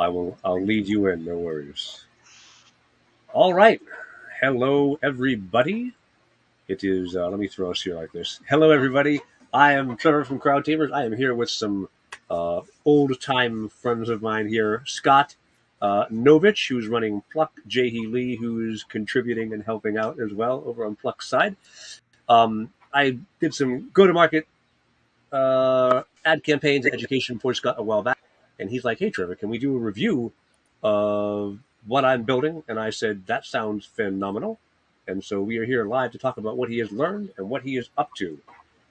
I'll lead you in. No worries. All right. Hello, everybody. It is. Let me throw us here like this. Hello, everybody. I am Trevor from Crowd Tamers. I am here with some old time friends of mine here. Scott Novich, who's running Pluck. Jehi Lee, who's contributing and helping out as well over on Pluck's side. I did some go-to-market ad campaigns, education for Scott a while back, and he's like, "Hey, Trevor, can we do a review of what I'm building?" And I said, "That sounds phenomenal." And so we are here live to talk about what he has learned and what he is up to.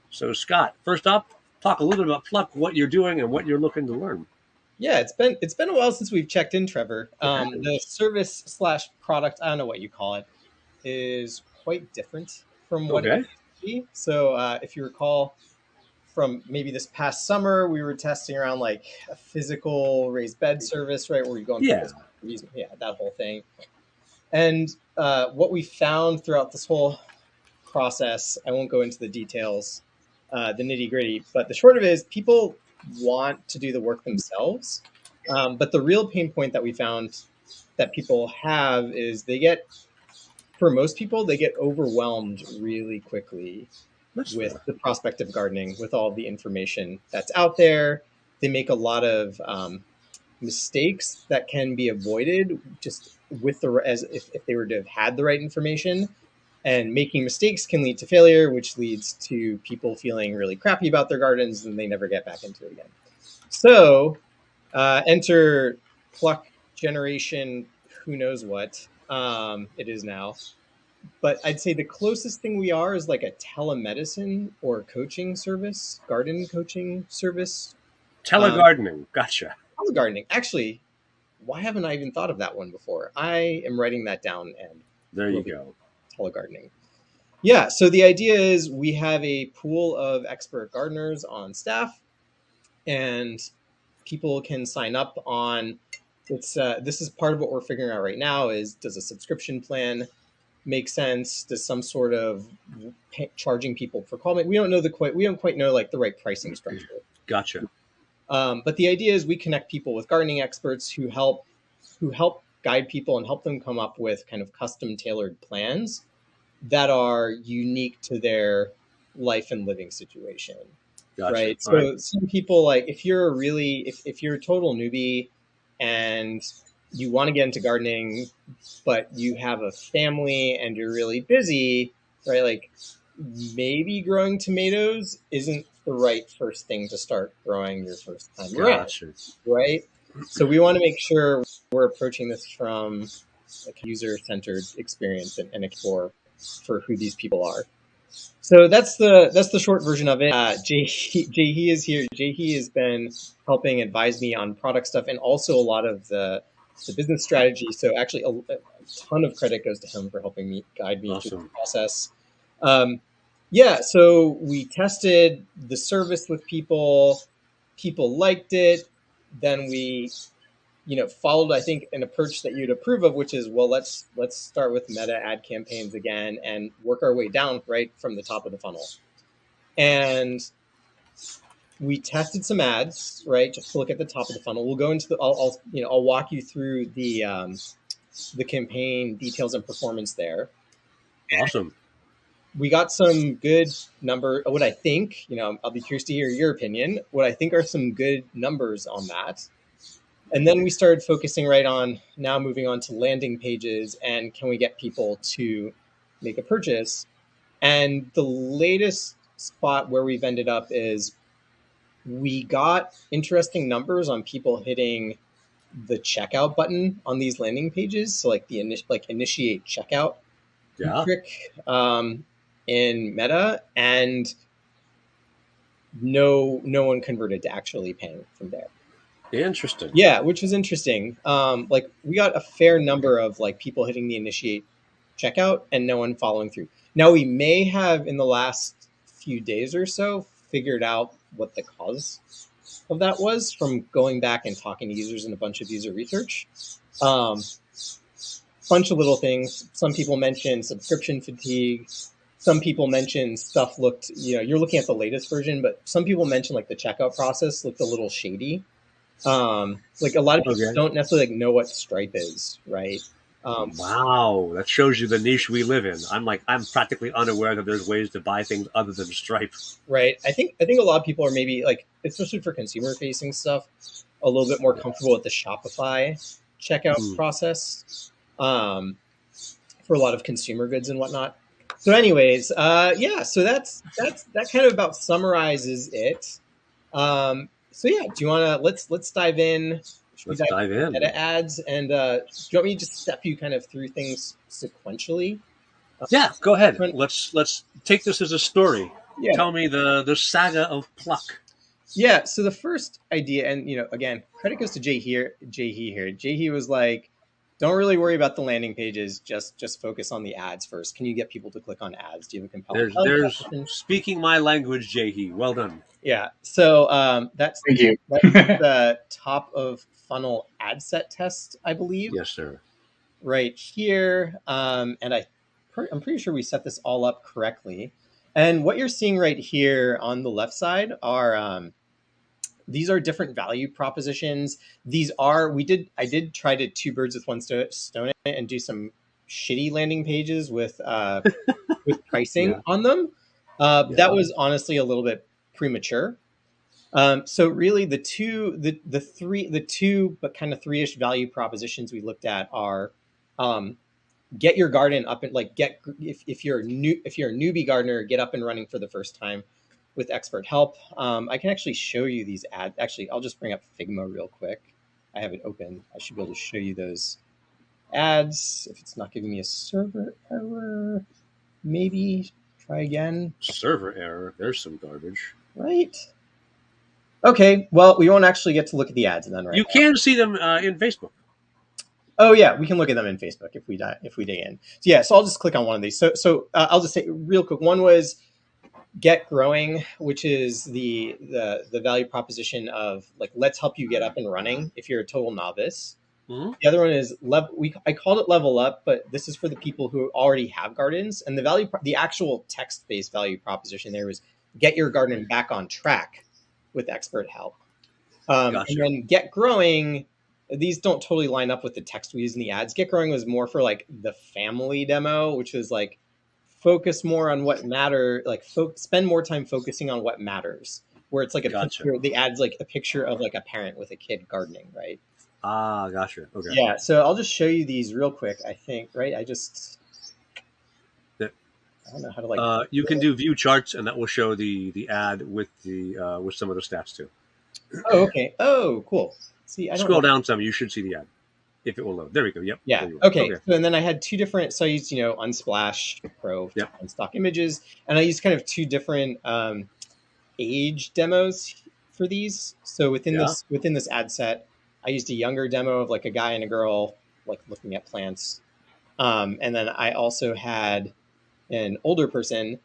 So, Scott, first up, talk a little bit about Pluck, what you're doing, and what you're looking to learn. Yeah, it's been a while since we've checked in, Trevor. The service slash product, I don't know what you call it, is quite different from what it Okay. used to be. So if you recall from maybe this past summer, we were testing around like a physical raised bed service, right, where you go in Yeah. people's that whole thing. And what we found throughout this whole process, I won't go into the details, the nitty gritty, but the short of it is people want to do the work themselves. But the real pain point that we found that people have is for most people, they get overwhelmed really quickly That's with fair. the prospect of gardening, with all the information that's out there. They make a lot of mistakes that can be avoided just with as if they were to have had the right information. And making mistakes can lead to failure, which leads to people feeling really crappy about their gardens and they never get back into it again. So enter Pluck generation, who knows what it is now. But I'd say the closest thing we are is like a telemedicine or coaching service, garden coaching service. Telegardening. Gotcha. Telegardening. Actually, why haven't I even thought of that one before? I am writing that down and There you will be go. telegardening. Yeah, so the idea is we have a pool of expert gardeners on staff, and people can sign up on. This is part of what we're figuring out right now. Is does a subscription plan make sense? Does some sort of charging people for call? We don't quite know like the right pricing structure. Gotcha. But the idea is we connect people with gardening experts who help guide people and help them come up with kind of custom tailored plans that are unique to their life and living situation. Gotcha. Right. All right. So some people, like if you're a total newbie and you want to get into gardening, but you have a family and you're really busy, right? Like maybe growing tomatoes isn't the right first thing to start growing your first time around, Gotcha. right? So we want to make sure we're approaching this from a user-centered experience and explore for who these people are. So that's the short version of it. Jehi is here. Jehi has been helping advise me on product stuff and also a lot of the business strategy. So actually, a ton of credit goes to him for helping me guide me through the process. Yeah, so we tested the service with people. People liked it. Then we followed, I think, an approach that you'd approve of, which is, well, let's start with meta ad campaigns again and work our way down right from the top of the funnel. And we tested some ads, right, just to look at the top of the funnel. We'll go into I'll walk you through the campaign details and performance there. Awesome. We got some good number. What I think, I'll be curious to hear your opinion. What I think are some good numbers on that. And then we started focusing moving on to landing pages and can we get people to make a purchase? And the latest spot where we've ended up is we got interesting numbers on people hitting the checkout button on these landing pages. So like the initiate checkout trick in Meta, and no one converted to actually paying from there. Interesting. Yeah, which was interesting. Like we got a fair number of like people hitting the initiate checkout and no one following through. Now we may have in the last few days or so figured out what the cause of that was from going back and talking to users and a bunch of user research. Bunch of little things. Some people mentioned subscription fatigue. Some people mentioned stuff looked, you're looking at the latest version, but some people mentioned like the checkout process looked a little shady. Like a lot of people Okay. don't necessarily like know what Stripe is, right? Wow, that shows you the niche we live in. I'm practically unaware that there's ways to buy things other than Stripe. Right. I think a lot of people are maybe like, especially for consumer facing stuff, a little bit more comfortable with the Shopify checkout Hmm. process for a lot of consumer goods and whatnot. So, anyways, yeah. So that kind of about summarizes it. So yeah, do you want to let's dive in? Should we Let's dive dive into in. meta ads? And do you want me to just step you kind of through things sequentially? Yeah, go ahead. When- Let's take this as a story. Yeah, Tell me the saga of Pluck. yeah. So the first idea, and again, credit goes to Jay here. Jay he was like, "Don't really worry about the landing pages. Just focus on the ads first. Can you get people to click on ads? Do you have a compelling value There's proposition?" speaking my language, Jahi. Well done. Yeah. So Thank you. that's the top of funnel ad set test, I believe, Yes, sir. right here. And I'm pretty sure we set this all up correctly. And what you're seeing right here on the left side are these are different value propositions. I did try to two birds with one stone it and do some shitty landing pages with pricing Yeah. on them. Yeah. That was honestly a little bit premature. So really, the two, but kind of three-ish value propositions we looked at are, get your garden up and like if you're a newbie gardener, get up and running for the first time with expert help. I can actually show you these ads. Actually, I'll just bring up Figma real quick. I have it open. I should be able to show you those ads. If it's not giving me a server error, maybe try again. Server error. There's some garbage. Right. Okay. Well, we won't actually get to look at the ads then, right? You can see them in Facebook. Oh yeah, we can look at them in Facebook if we dig in. So yeah, so I'll just click on one of these. So I'll just say real quick. One was get growing, which is the value proposition of like, let's help you get up and running if you're a total novice. Mm-hmm. The other one is I called it level up, but this is for the people who already have gardens. And the actual text based value proposition there was get your garden back on track with expert help. Gotcha. And then get growing. These don't totally line up with the text we use in the ads. Get growing was more for like the family demo, which was like focus more on what matter, like spend more time focusing on what matters. Where it's like a Gotcha. picture, the ads like a picture of like a parent with a kid gardening, right? Ah, gotcha. Okay. Yeah, so I'll just show you these real quick. I think, right? I don't know how to like. You can do view charts, and that will show the ad with with some of the stats too. Oh, okay. Oh, cool. See, I don't Scroll know. down some. You should see the ad if it will load. There we go. Yep. Yeah. There you go. Okay. So, and then I had two different. So I used, Unsplash Pro to Yep. find stock images, and I used kind of two different age demos for these. So within this ad set, I used a younger demo of like a guy and a girl like looking at plants, and then I also had an older person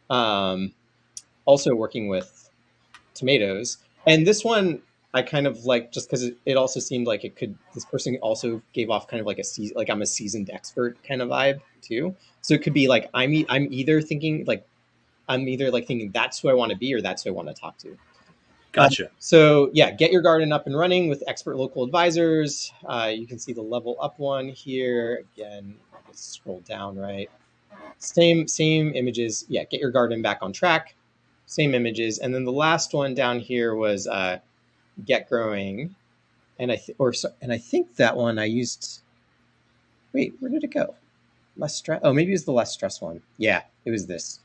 also working with tomatoes. And this one I kind of like just because it also seemed like this person also gave off kind of like like I'm a seasoned expert kind of vibe too. So it could be like I'm either thinking like that's who I want to be or that's who I want to talk to. Gotcha. So yeah, get your garden up and running with expert local advisors. You can see the level up one here. Again, let's scroll down, right? Same images. Yeah, get your garden back on track. Same images. And then the last one down here was get growing. And I think that one I used. Wait, where did it go? Less stress. Oh, maybe it was the less stress one. Yeah, it was this.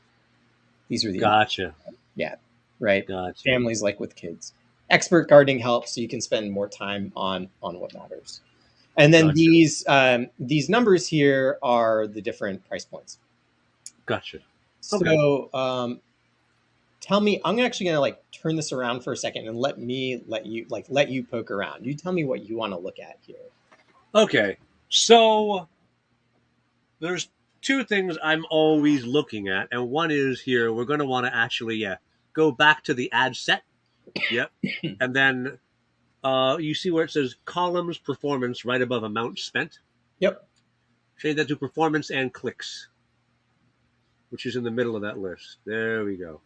These are the Gotcha. Yeah, right. Gotcha. Families like with kids. Expert gardening helps so you can spend more time on what matters. And then Gotcha. these numbers here are the different price points. Gotcha. So tell me, I'm actually gonna like turn this around for a second and let you poke around. You tell me what you want to look at here. Okay. So there's two things I'm always looking at, and one is here. We're going to want to actually go back to the ad set. Yep. And then you see where it says columns performance right above amount spent. Yep. Change that to performance and clicks, which is in the middle of that list. There we go.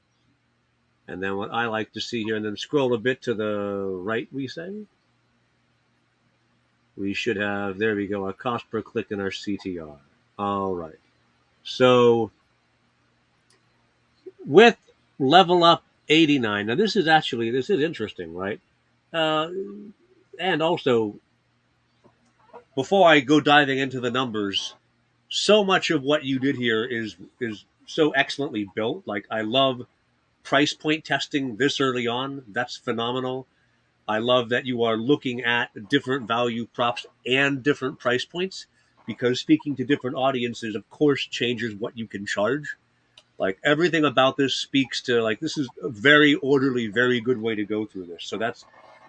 And then what I like to see here, and then scroll a bit to the right, we say. We should have, there we go, our cost per click and our CTR. All right. So with level up 89, now this is interesting, right? Uh, and also, before I go diving into the numbers, so much of what you did here is so excellently built. Like, I love price point testing this early on. That's phenomenal. I love that you are looking at different value props and different price points, because speaking to different audiences, of course, changes what you can charge. Like, everything about this speaks to, like, this is a very orderly, very good way to go through this. So that's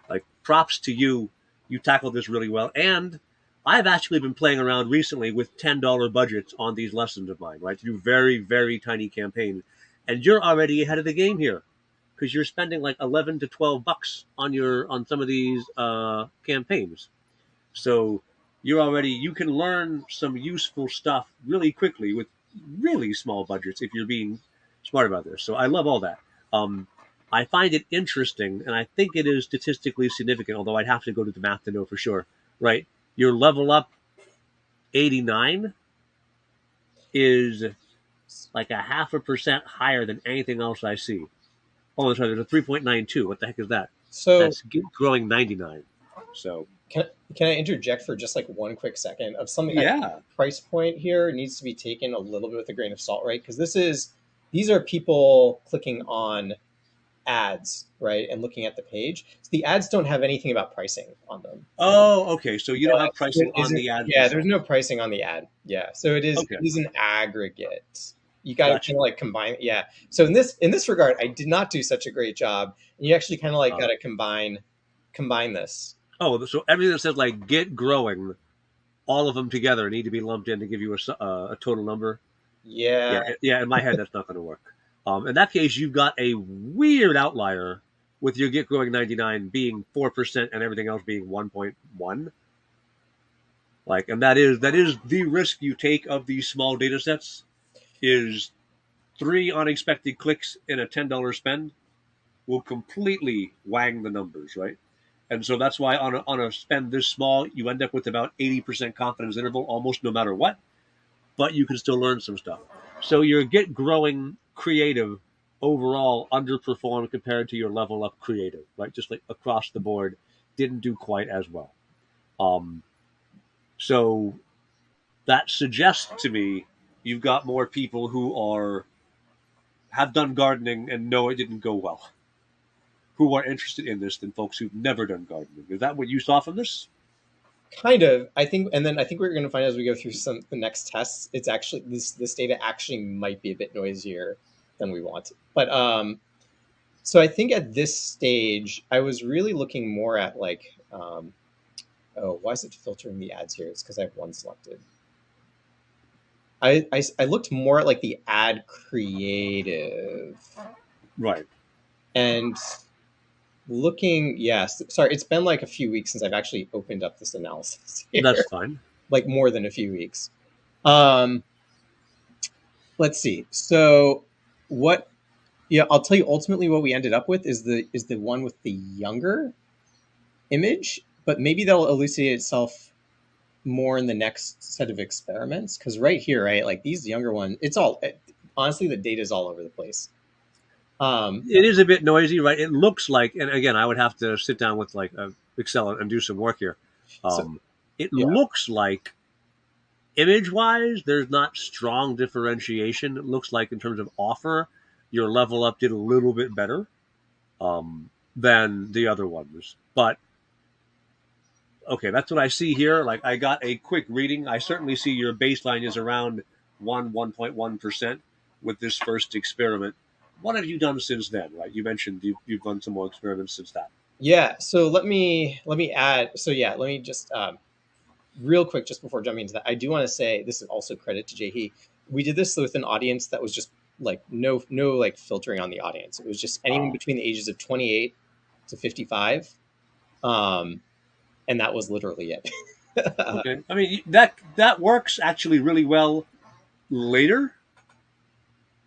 like, props to you. You tackled this really well. And I've actually been playing around recently with $10 budgets on these lessons of mine, right? To do very, very tiny campaigns. And you're already ahead of the game here, because you're spending like 11 to $12 on some of these campaigns. So you can learn some useful stuff really quickly with really small budgets if you're being smart about this. So I love all that. Um, I find it interesting, and I think it is statistically significant, although I'd have to go to the math to know for sure, right? Your level up 89 is like a 0.5% higher than anything else I see. Oh, sorry, there's a 3.92. What the heck is that? So That's growing 99. So, can I interject for just like one quick second of something? I think yeah. the price point here needs to be taken a little bit with a grain of salt, right? Because these are people clicking on ads, right, and looking at the page. So the ads don't have anything about pricing on them. Oh, okay. So you don't have It pricing on isn't, the ads yeah, there's themselves. no pricing on the ad. Yeah. So Okay, it is an aggregate. You got to gotcha. kind of like combine. Yeah. So in this regard, I did not do such a great job. And you actually kind of like got Uh, to combine this. so everything that says like get growing, all of them together need to be lumped in to give you a total number. Yeah. Yeah. In my head, that's not going to work. In that case, you've got a weird outlier with your get growing 99 being 4% and everything else being 1.1. Like, and that is the risk you take of these small data sets, is three unexpected clicks in a $10 spend will completely wang the numbers, right? And so that's why on a spend this small, you end up with about 80% confidence interval almost no matter what, but you can still learn some stuff. So your get growing creative overall underperformed compared to your level up creative, right? Just like across the board, didn't do quite as well. Um, so that suggests to me you've got more people who have done gardening and know it didn't go well, who are interested in this, than folks who've never done gardening. Is that what you saw from this? Kind of. I think, and then I think we're going to find as we go through the next tests, it's actually this data actually might be a bit noisier than we want. But so I think at this stage, I was really looking more at like, oh, why is it filtering the ads here? It's because I have one selected. I looked more at like the ad creative Right. and looking, yes, sorry, it's been like a few weeks since I've actually opened up this analysis here, That's fine. like more than a few weeks. Um, let's see. So what, yeah, I'll tell you ultimately what we ended up with is the one with the younger image, but maybe that'll elucidate itself more in the next set of experiments. Because right here, right, like these younger ones, it's all honestly the data is all over the place. It is a bit noisy, right? It looks like, and again, I would have to sit down with like Excel and do some work here. So Um, it yeah, looks like image wise, there's not strong differentiation. It looks like in terms of offer, your level up did a little bit better than the other ones. But okay, that's what I see here. Like, I got a quick reading. I certainly see your baseline is around 1.1% with this first experiment. What have you done since then? Right, you mentioned you've done some more experiments since that. yeah. So let me add. So yeah, let me just real quick just before jumping into that, I do want to say this is also credit to Jahi. We did this with an audience that was just like no like filtering on the audience. It was just anyone Oh, between the ages of 28 to 55. And that was literally it. okay. I mean, that works actually really well later.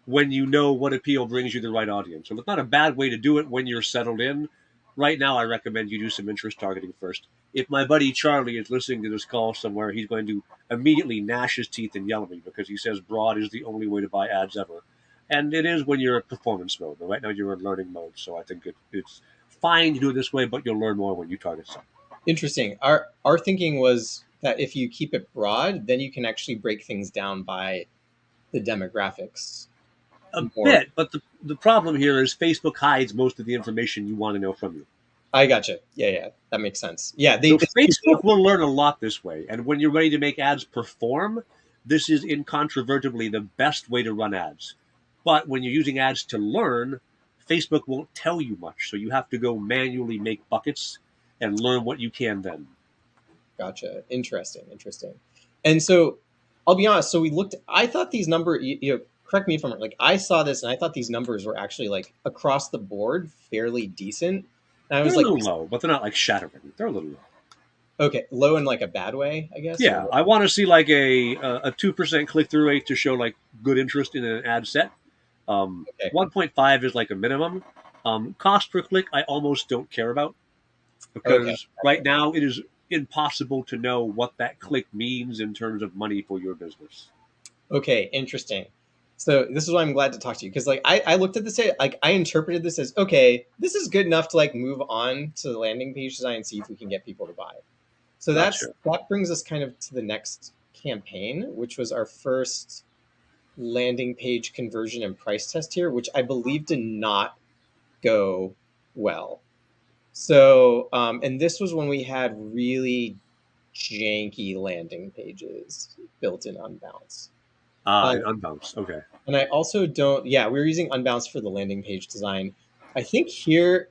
when you know what appeal brings you the right audience. So it's not a bad way to do it when you're settled in. Right now, I recommend you do some interest targeting first. If my buddy Charlie is listening to this call somewhere, he's going to immediately gnash his teeth and yell at me because he says broad is the only way to buy ads ever. And it is when you're in performance mode. But right now, you're in learning mode. So I think it's fine to do it this way, but you'll learn more when you target some. Interesting. Our thinking was that if you keep it broad, then you can actually break things down by the demographics. A More. bit, but the problem here is Facebook hides most of the information you want to know from you. I gotcha. Yeah, that makes sense. Yeah, So Facebook will learn a lot this way, and when you're ready to make ads perform, this is incontrovertibly the best way to run ads. But when you're using ads to learn, Facebook won't tell you much, so you have to go manually make buckets and learn what you can then. Gotcha. Interesting. And so I'll be honest. So we looked. I thought these numbers. Correct me if I'm wrong. Like I saw this, and I thought these numbers were actually like across the board fairly decent. And I was they're like, a little low, but they're not like shattering. They're a little low. Okay, low in like a bad way, I guess. Yeah, I want to see like a 2% click through rate to show like good interest in an ad set. 1.5 is like a minimum. Cost per click, I almost don't care about because right now it is impossible to know what that click means in terms of money for your business. Okay, interesting. So this is why I'm glad to talk to you because like I looked at this, like I interpreted this as okay, this is good enough to like move on to the landing page design and see if we can get people to buy. So that brings us kind of to the next campaign, which was our first landing page conversion and price test here, which I believe did not go well. So, and this was when we had really janky landing pages built in Unbounce. Unbounce, okay. And I also don't, we were using Unbounce for the landing page design. I think here,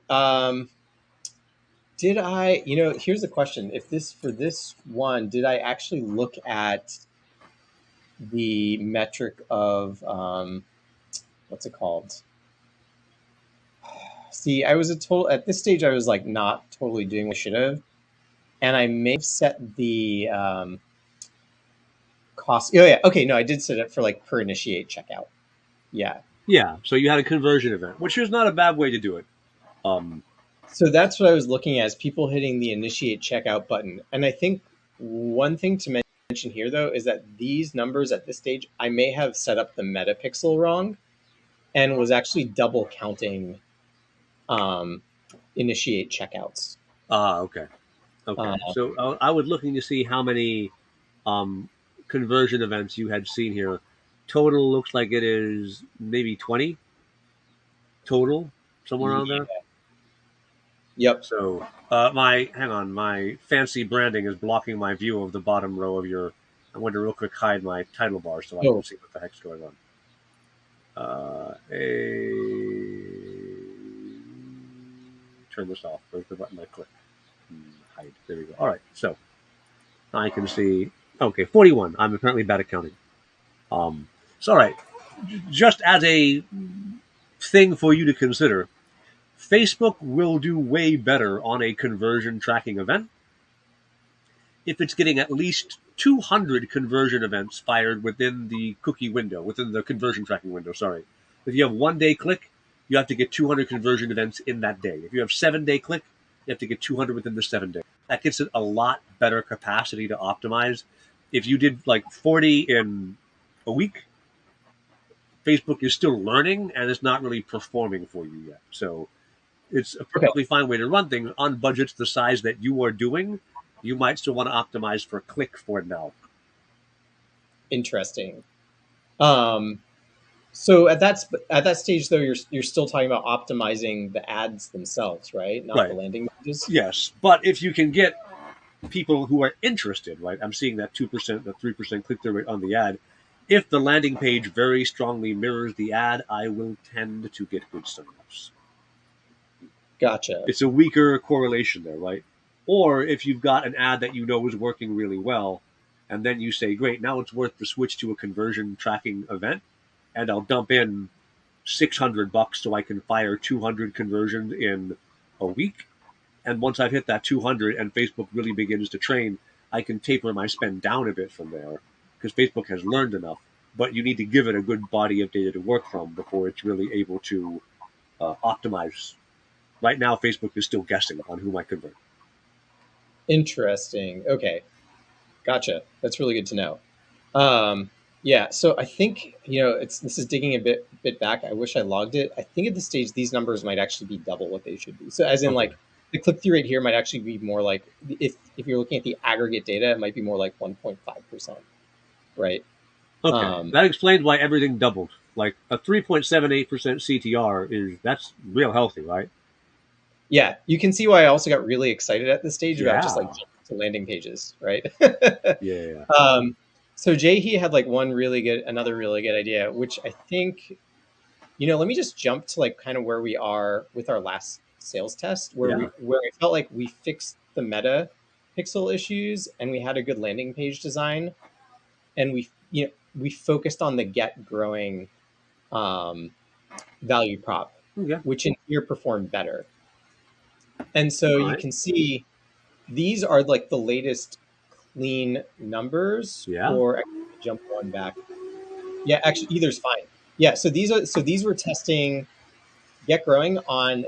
did I, here's the question. For this one, did I actually look at the metric of, what's it called? See, I was at this stage, I was like not totally doing what I should have. And I may have set the cost. Oh, yeah. Okay. No, I did set it for like per initiate checkout. Yeah. Yeah. So you had a conversion event, which is not a bad way to do it. So that's what I was looking at, is people hitting the initiate checkout button. And I think one thing to mention here, though, is that these numbers at this stage, I may have set up the metapixel wrong and was actually double counting initiate checkouts. Okay. So I was looking to see how many conversion events you had seen here. Total looks like it is maybe 20 total, somewhere around there. Yep. So my fancy branding is blocking my view of the bottom row of your. I'm going to real quick hide my title bar so I can see what the heck's going on. Turn this off. Where's the button I click? Hide. There we go. All right. So I can see. Okay, 41. I'm apparently bad at counting. So all right. Just as a thing for you to consider, Facebook will do way better on a conversion tracking event if it's getting at least 200 conversion events fired within the cookie window, within the conversion tracking window, sorry. If you have 1 day click, you have to get 200 conversion events in that day. If you have 7 day click, you have to get 200 within the 7 day. That gives it a lot better capacity to optimize. If you did like 40 in a week, Facebook is still learning and it's not really performing for you yet. So it's a perfectly fine way to run things on budgets the size that you are doing. You might still want to optimize for click for now. Interesting. So at that stage, though, you're still talking about optimizing the ads themselves, right? Not the landing pages. Yes, but if you can get people who are interested, right? I'm seeing that 2%, that 3% click-through rate on the ad. If the landing page very strongly mirrors the ad, I will tend to get good sign-ups. Gotcha. It's a weaker correlation there, right? Or if you've got an ad that you know is working really well, and then you say, great, now it's worth the switch to a conversion tracking event, and I'll dump in $600 so I can fire 200 conversions in a week. And once I've hit that 200 and Facebook really begins to train, I can taper my spend down a bit from there because Facebook has learned enough. but you need to give it a good body of data to work from before it's really able to optimize. Right now, Facebook is still guessing on who might convert. Interesting. Okay, gotcha. That's really good to know. Yeah, so I think this is digging a bit back. I wish I logged it. I think at this stage these numbers might actually be double what they should be. So as in Okay. like the click through rate here might actually be more like if you're looking at the aggregate data, it might be more like 1.5%, right? Okay. Um, That explains why everything doubled. Like a 3.78% CTR that's real healthy, right? yeah, you can see why I also got really excited at this stage about just like Yeah. to landing pages, right? Yeah. um, so Jay he had like another really good idea, which I think let me just jump to like kind of where we are with our last sales test, Yeah. where I felt like we fixed the meta pixel issues and we had a good landing page design, and we focused on the get growing um, value prop, Okay. which in here performed better. And so All you right. can see these are like the latest clean numbers, Yeah. or actually, jump one back. Yeah, actually either's fine. Yeah, so these were testing get growing on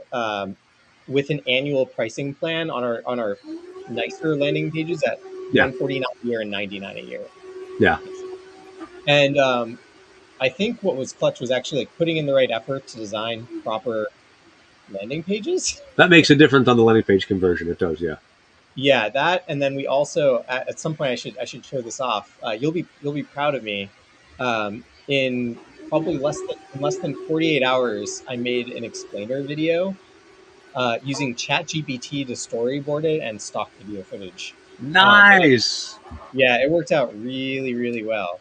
with an annual pricing plan on our nicer landing pages at Yeah. 149 a year and 99 a year. Yeah. And I think what was clutch was actually like putting in the right effort to design proper landing pages. That makes a difference on the landing page conversion. It does. Yeah. Yeah, that, and then we also at some point I should show this off. You'll be proud of me. In probably less than 48 hours, I made an explainer video using ChatGPT to storyboard it and stock video footage. And Nice. yeah, it worked out really, really well.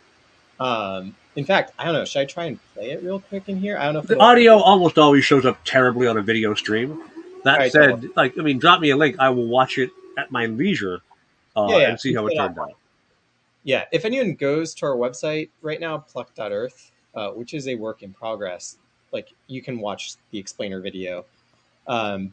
In fact, I don't know. Should I try and play it real quick in here? I don't know if The it'll. audio almost always shows up terribly on a video stream. All That right, don't worry. said, drop me a link. I will watch it at my leisure Yeah, yeah. and see We how play it it turned offline. out. Yeah, if anyone goes to our website right now, pluck.earth, which is a work in progress, like you can watch the explainer video. Um,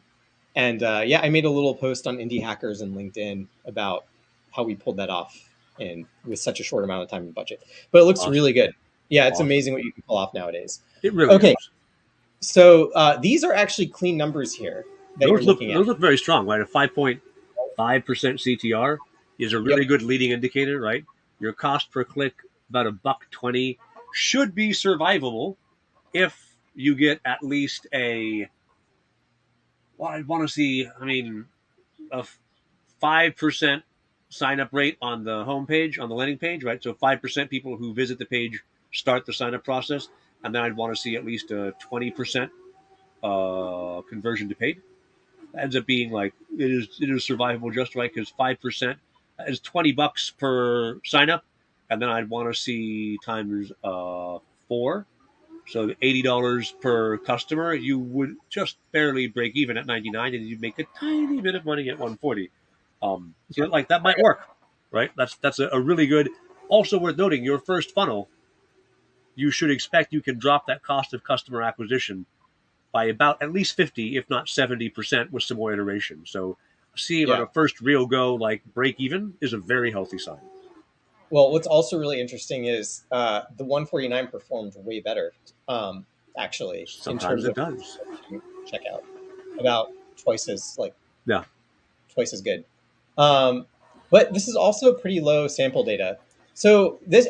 and yeah, I made a little post on Indie Hackers and LinkedIn about how we pulled that off in with such a short amount of time and budget. But it looks Awesome. really good. Yeah, it's Awesome. amazing what you can pull off nowadays. It really Okay, is. so these are actually clean numbers here that you're Those look looking at. those look very strong, right? A 5.5% CTR is a Yep. really good leading indicator, right? Your cost per click about $1.20 should be survivable if you get at least a well, I'd want to see. A 5% sign up rate on the homepage, on the landing page, right? So 5% people who visit the page start the sign up process, and then I'd want to see at least a 20% conversion to paid. That ends up being like it is survivable just right because 5% is $20 per sign up, and then I'd want to see times four. So $80 per customer, you would just barely break even at 99, and you'd make a tiny bit of money at 140. So Yep. like that might work, right? That's a really good. Also worth noting, your first funnel, you should expect you can drop that cost of customer acquisition by about at least 50, if not 70%, with some more iteration. So seeing on Yeah. a first real go like break even is a very healthy sign. Well, what's also really interesting is the 149 performed way better, actually, in Sometimes terms it of does. checkout, about twice as like Yeah. twice as good. But this is also pretty low sample data. So this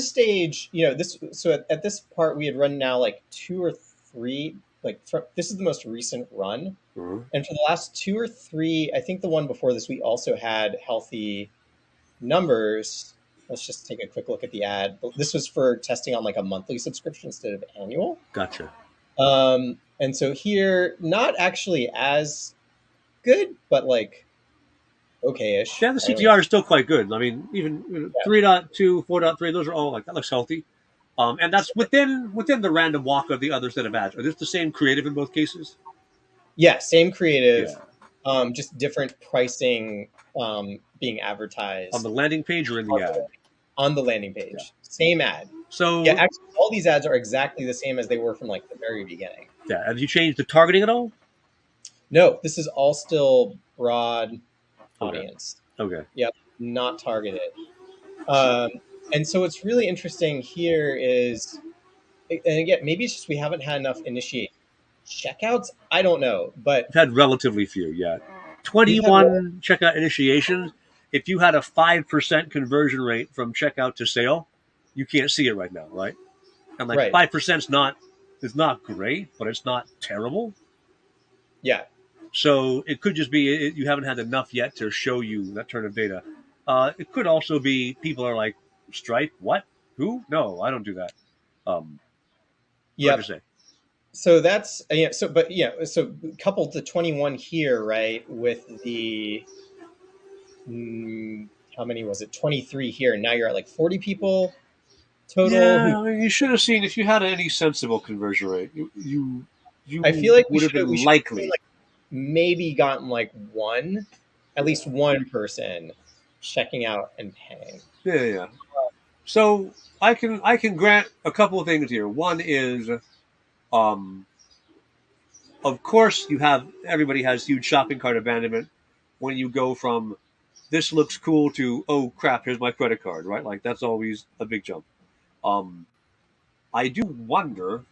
stage, at this part we had run now like two or three. This is the most recent run, Mhm. and for the last two or three, I think the one before this we also had healthy numbers. Let's just take a quick look at the ad. This was for testing on like a monthly subscription instead of annual. Gotcha. And so here, not actually as good, but like okay-ish. Yeah, the I don't know. CTR is still quite good. Even Yeah. 3.2, 4.3, those are all like that looks healthy. And that's within the random walk of the other set of ads. Are this the same creative in both cases? Yeah, same creative, Yeah. just different pricing being On the advertised landing page or in the ad? on the landing Yeah. page. Same ad. Yeah, So actually, all these ads are exactly the same as they were from like the very beginning. yeah, have you changed the targeting at all? No, this is all still broad Okay. audience. Okay. Yep, not targeted. Um, And so what's really interesting here is, and again, maybe it's just we haven't had enough initiate checkouts. I don't know, but We've had relatively few, yeah. we've had 21 checkout initiations. If you had a 5% conversion rate from checkout to sale, you can't see it right now, right? And like right. 5% is not great, but it's not terrible. Yeah. So it could just be you haven't had enough yet to show you that turn of data. It could also be people are like, Stripe, what? Who? No, I don't do that. Hard to Yep. say. So that's yeah. So but yeah. So coupled the 21 here, right, with the how many was it? 23 here, and now you're at like 40 people total. Who Yeah, I mean, you should have seen if you had any sensible conversion rate. I You feel like would have we been should have likely. like maybe gotten like one, at least one person checking out and paying. Yeah, yeah, yeah. So I can grant a couple of things here. One is, um, of course, you have everybody has huge shopping cart abandonment when you go from this looks cool to oh crap, here's my credit card, right? Like that's always a big jump. Um, I do wonder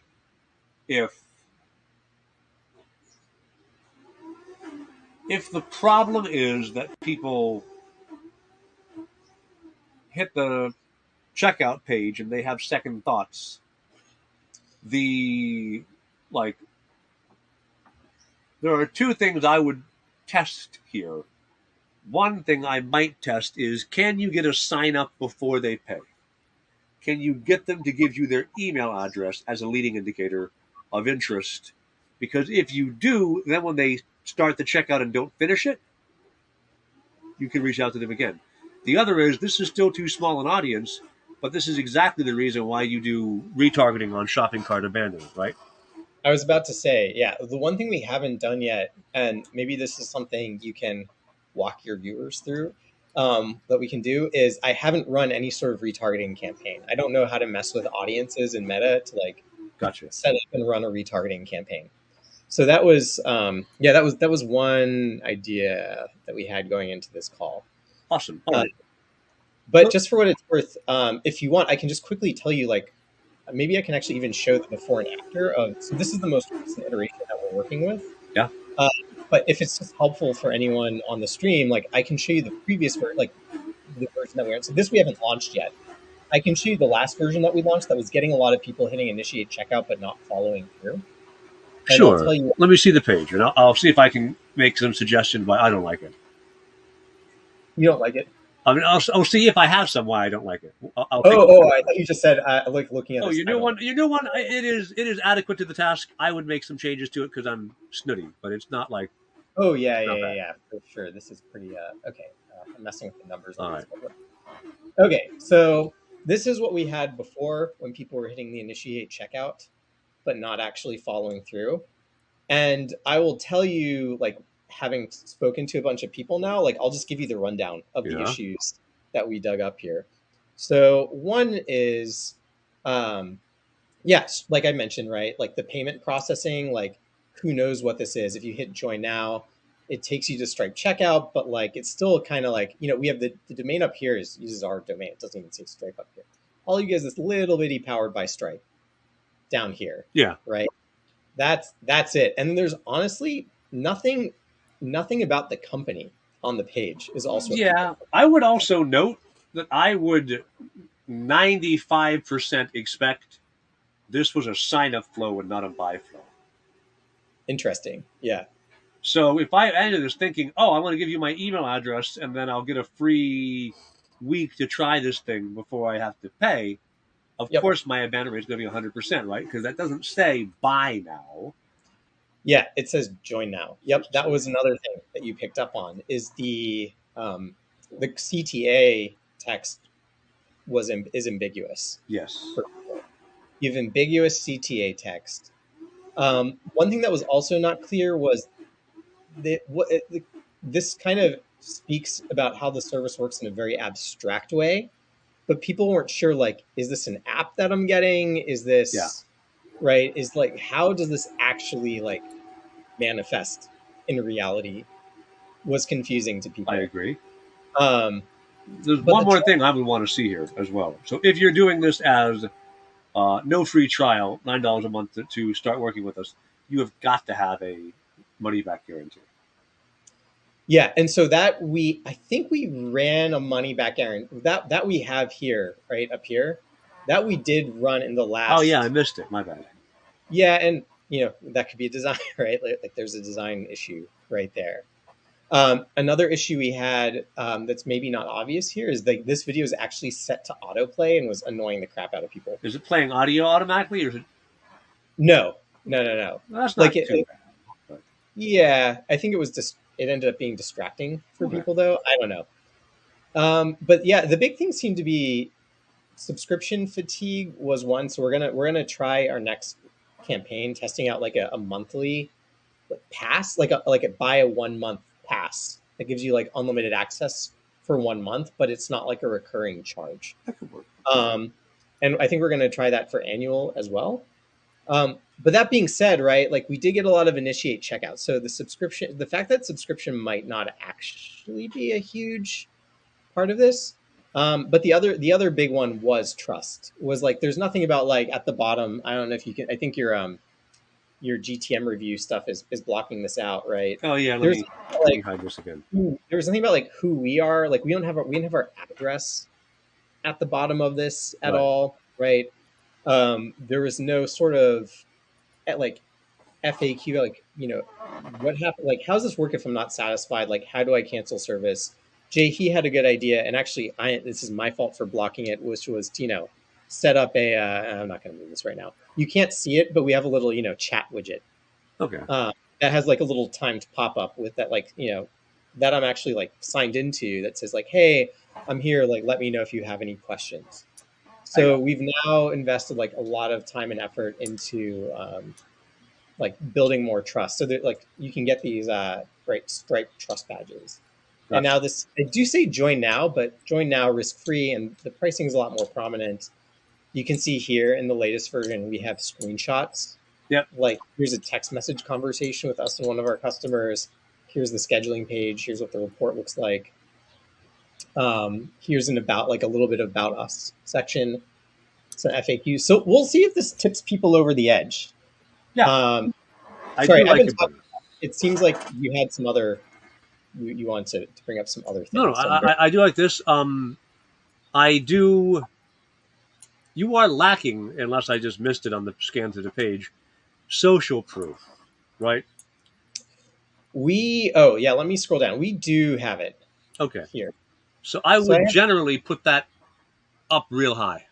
if the problem is that people hit the checkout page and they have second thoughts. The like there are two things I would test here. One thing I might test is can you get a sign up before they pay? Can you get them to give you their email address as a leading indicator of interest? Because if you do, then when they start the checkout and don't finish it, you can reach out to them again. The other is this is still too small an audience, but this is exactly the reason why you do retargeting on shopping cart abandonment, right? I was about to say, yeah, the one thing we haven't done yet, and maybe this is something you can walk your viewers through, that we can do, is I haven't run any sort of retargeting campaign. I don't know how to mess with audiences in Meta to like Gotcha. set up and run a retargeting campaign. So that was, yeah, that was one idea that we had going into this call. Awesome. All Uh, right. but just for what it's worth, if you want, I can just quickly tell you, like, maybe I can actually even show the before and after of. So this is the most recent iteration that we're working with. Yeah. Uh, but if it's just helpful for anyone on the stream, like I can show you the previous version, like the version that we're in. So this we haven't launched yet. I can show you the last version that we launched that was getting a lot of people hitting initiate checkout but not following through. And I'll Sure. tell you, Let me see the page, and I'll see if I can make some suggestions why I don't like it. you don't like it. I mean, I'll see if I have some why I don't like it. I'll take a Oh, look oh! at I it. thought you just said like looking at Oh, this. you I know don't. one. You know one. It is adequate to the task. I would make some changes to it because I'm snooty, but it's not like Oh yeah, not yeah, yeah, bad. yeah, for sure. This is pretty okay. I'm messing with the numbers All on right. this. Okay, so this is what we had before when people were hitting the initiate checkout, but not actually following through. And I will tell you, like, having spoken to a bunch of people now, like, I'll just give you the rundown of the Yeah. issues that we dug up here. So, one is, yes, like I mentioned, right? Like the payment processing, like, who knows what this is? If you hit join now, it takes you to Stripe checkout, but like it's still kind of like, we have the domain up here uses our domain. It doesn't even say Stripe up here. All you get is this little bitty powered by Stripe down here, Yeah. right? That's it. And there's honestly nothing about the company on the page is also a people. Yeah. I would also note that I would 95% expect this was a sign up flow and not a buy flow. Interesting. Yeah. So if I enter this thinking, oh, I'm going to give you my email address and then I'll get a free week to try this thing before I have to pay, of Yep. course my abandon rate is going to be 100%, right? Because that doesn't say buy now. Yeah, it says join now. Yep, that was another thing that you picked up on is the CTA text is ambiguous. Yes. You have ambiguous CTA text. One thing that was also not clear was this kind of speaks about how the service works in a very abstract way, but people weren't sure, like, is this an app that I'm getting? Is this Yeah. right? Is like, how does this actually like manifest in reality? Was confusing to I people. agree. Um, there's But one more thing I would want to see here as well. So if you're doing this as no free trial, $9 a month to start working with us, you have got to have a money back guarantee. Yeah, and so I think we ran a money back guarantee that we have here, right up here, that we did run in the last. Oh yeah, I missed it. My bad. Yeah, and that could be a design, right? Like there's a design issue right there. Another issue we had that's maybe not obvious here is that this video is actually set to autoplay and was annoying the crap out of people. Is it playing audio automatically, or is it? No. Well, that's Like not too bad. But... yeah, I think it ended up being distracting for Okay. people though. I don't know. But yeah, the big thing seemed to be subscription fatigue was one. So we're gonna try our next campaign testing out like a monthly pass, like a buy a 1 month pass that gives you like unlimited access for 1 month, but it's not like a recurring charge. That could work. And I think we're going to try that for annual as well. But that being said, right, like we did get a lot of initiate checkouts. So the fact that subscription might not actually be a huge part of this. But the other big one was trust. Was like there's nothing about like at the bottom. I don't know if you can. I think your GTM review stuff is blocking this out, right? Oh yeah, let me hide this again. There was something about like who we are. Like we didn't have our address at the bottom of this at all, right? There was no sort of like FAQ, like what happened? Like how's this work if I'm not satisfied? Like how do I cancel service? Jay, he had a good idea, and actually, this is my fault for blocking it, which was set up a. I'm not going to move this right now. You can't see it, but we have a little chat widget. Okay. That has like a little timed pop up with that that I'm actually like signed into that says like, hey, I'm here. Like, let me know if you have any questions. So we've now invested like a lot of time and effort into like building more trust. So that like you can get these Stripe trust badges. Gotcha. And now I do say join now, but join now risk free, and the pricing is a lot more prominent. You can see here in the latest version we have screenshots. Yep. Like here's a text message conversation with us and one of our customers. Here's the scheduling page. Here's what the report looks like. Here's like a little bit about us section. Some FAQ. So we'll see if this tips people over the edge. Yeah. Sorry, it seems like you had some other. You want to bring up some other things. No, I do like this. I do. You are lacking, unless I just missed it on the scan through the page, social proof, right? Let me scroll down. We do have it. Okay. Here. So I would generally put that up real high.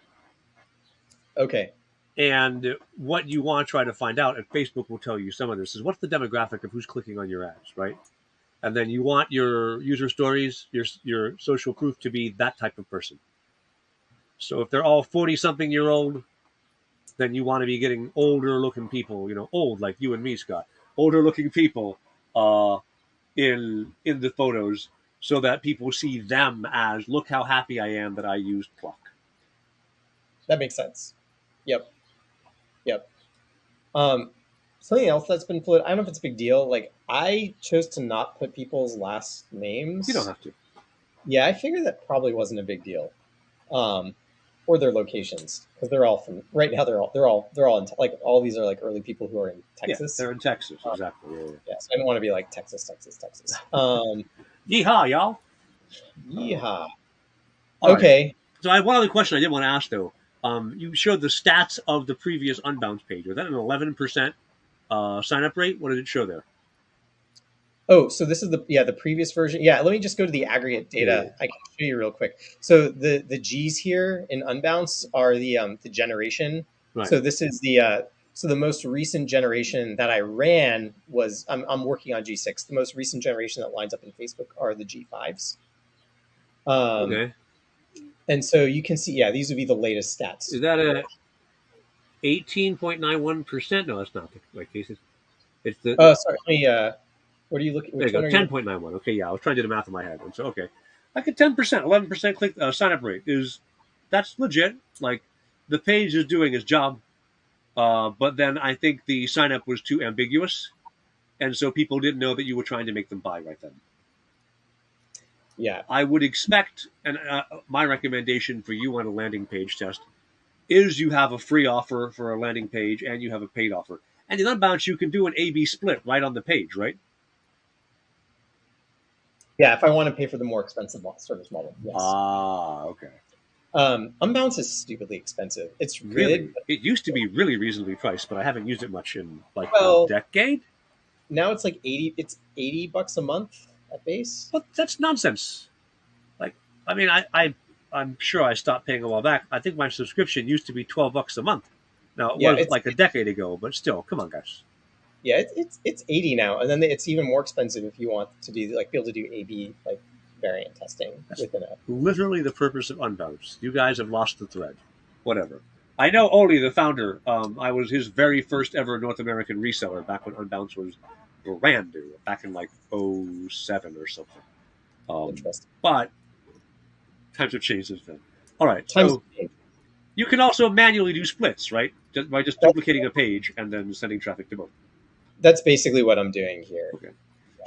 Okay. And what you want to try to find out, and Facebook will tell you some of this, is what's the demographic of who's clicking on your ads, right? And then you want your user stories, your social proof to be that type of person. So if they're all 40-something-year-old, then you want to be getting older-looking people, old like you and me, Scott, older-looking people in the photos, so that people see them as, look how happy I am that I used Pluck. That makes sense. Yep. Something else that's been fluid, I don't know if it's a big deal. Like I chose to not put people's last names. You don't have to. Yeah, I figured that probably wasn't a big deal. Or their locations, because they're all from right now. They're all in like all these are like early people who are in Texas. Yeah, they're in Texas, exactly. Yeah, so I don't want to be like Texas. Yeehaw, y'all! Yeehaw. Okay. Right. So I have one other question I did want to ask though. You showed the stats of the previous Unbounce page. Was that an 11% sign up rate? What did it show there? Oh, so this is the previous version. Yeah, let me just go to the aggregate data. I can show you real quick. So the G's here in Unbounce are the generation. Right. So this is the most recent generation that I ran was I'm working on G6. The most recent generation that lines up in Facebook are the G5s. Okay. And so you can see, these would be the latest stats. Is that a 18.91%? No, that's not the right case. It's the. Sorry. Let me. What are you looking? There you go. 10.91. Okay, yeah, I was trying to do the math in my head. And so, okay, like a 10%, 11% click sign up rate that's legit. Like the page is doing its job, but then I think the sign up was too ambiguous, and so people didn't know that you were trying to make them buy right then. Yeah. I would expect, and my recommendation for you on a landing page test is you have a free offer for a landing page and you have a paid offer. And in Unbounce, you can do an A/B split right on the page, right? Yeah, if I want to pay for the more expensive service model, yes. Ah, okay. Unbounce is stupidly expensive. It's good. Really? It used to be really reasonably priced, but I haven't used it much in like Well, a decade. Now it's like It's $80 a month at base. But that's nonsense. Like, I mean, I'm sure I stopped paying a while back. I think my subscription used to be $12 a month. Now it Yeah, was like a decade ago, but still, come on, guys. Yeah, it's 80 now, and then it's even more expensive if you want to do like be able to do A/B like variant testing within it. Literally the purpose of Unbounce. You guys have lost the thread. Whatever. I know Oli, the founder. I was his very first ever North American reseller back when Unbounce was brand new, back in like 07 or something. Interesting. But times have changed since then. All right, so you can also manually do splits, right? By just duplicating a page and then sending traffic to both. That's basically what I'm doing here. Okay.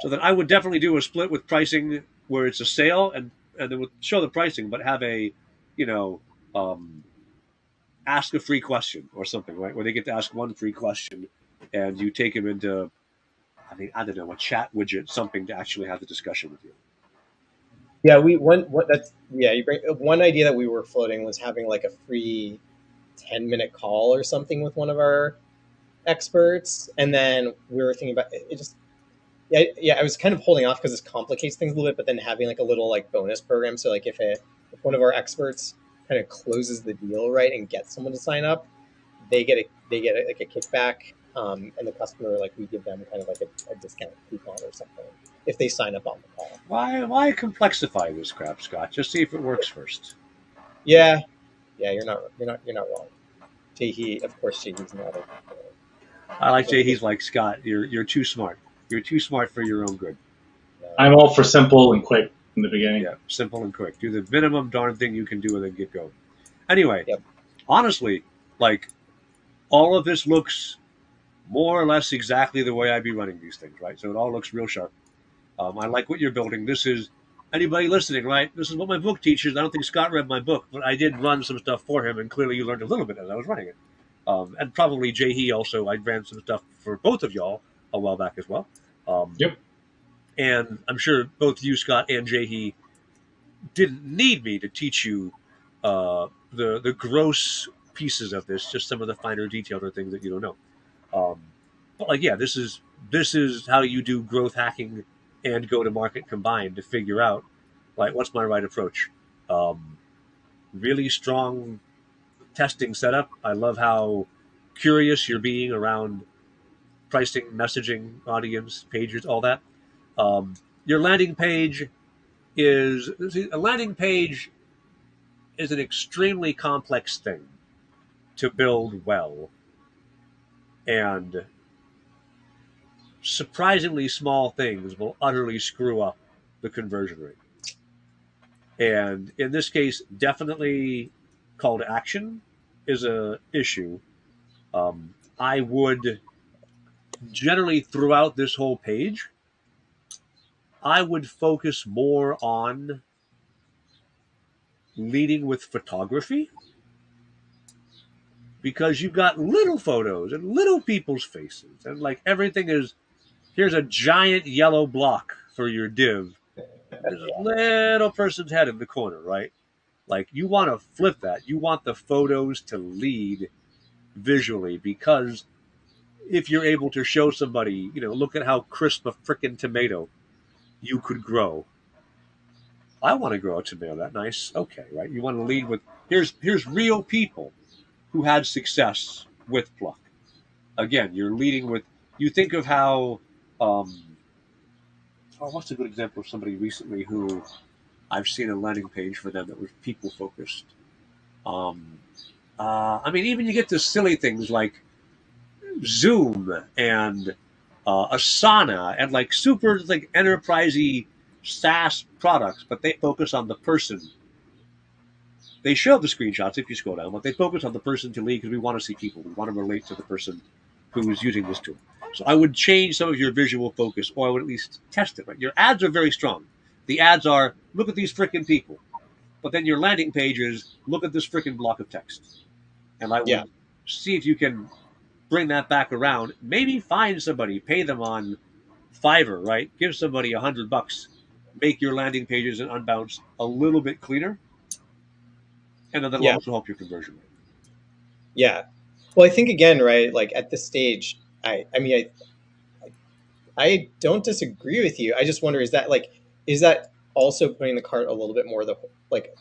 So then I would definitely do a split with pricing where it's a sale and then we'll show the pricing, but have a, ask a free question or something, right? Where they get to ask one free question and you take them into, I don't know, a chat widget, something to actually have the discussion with you. Yeah, one idea that we were floating was having like a free 10-minute call or something with one of our experts, and then we were thinking about it. I was kind of holding off because this complicates things a little bit, but then having like a little like bonus program. So like if one of our experts kind of closes the deal right and gets someone to sign up, they get like a kickback, and the customer, like, we give them kind of like a discount coupon or something if they sign up on the call. Why complexify this crap, Scott? Just see if it works first. Yeah, you're not wrong. Jaehe, of course, Jaehe's not. I like Jaehe's like, Scott, you're too smart. You're too smart for your own good. I'm all for simple and quick in the beginning. Yeah, simple and quick. Do the minimum darn thing you can do and then get going. Anyway, honestly, like, all of this looks more or less exactly the way I'd be running these things, right? So it all looks real sharp. I like what you're building. This is, anybody listening, right? This is what my book teaches. I don't think Scott read my book, but I did run some stuff for him, and clearly you learned a little bit as I was running it. And probably Jaehe also, I ran some stuff for both of y'all a while back as well. Yep. And I'm sure both you, Scott, and Jaehe didn't need me to teach you the gross pieces of this, just some of the finer details or things that you don't know. But like, yeah, this is how you do growth hacking and go to market combined to figure out, like, what's my right approach. Really strong testing setup. I love how curious you're being around pricing, messaging, audience, pages, all that. Your landing page is an extremely complex thing to build well, and surprisingly small things will utterly screw up the conversion rate. And in this case, definitely call to action is a issue. I would generally, throughout this whole page, I would focus more on leading with photography, because you've got little photos and little people's faces, and like, everything is, here's a giant yellow block for your div. There's a little person's head in the corner, right? Like, you want to flip that. You want the photos to lead visually, because if you're able to show somebody, look at how crisp a frickin' tomato you could grow. I want to grow a tomato that nice. Okay, right? You want to lead with, here's real people who had success with Pluck. Again, you're leading with, you think of how, what's a good example of somebody recently who I've seen a landing page for them that was people focused. Even you get to silly things like Zoom and Asana and like super like enterprisey SaaS products, but they focus on the person. They show the screenshots if you scroll down, but they focus on the person to lead, because we want to see people. We want to relate to the person who's using this tool. So I would change some of your visual focus, or I would at least test it. Right? Your ads are very strong. The ads are look at these freaking people. But then your landing page is, look at this freaking block of text. And I Yeah. would see if you can bring that back around. Maybe find somebody, pay them on Fiverr, right? Give somebody $100, make your landing pages and unbounce a little bit cleaner, and then that'll Yeah. also help your conversion rate. Yeah. Well, I think again, right, like at this stage, I don't disagree with you. I just wonder, is that also putting the cart a little bit more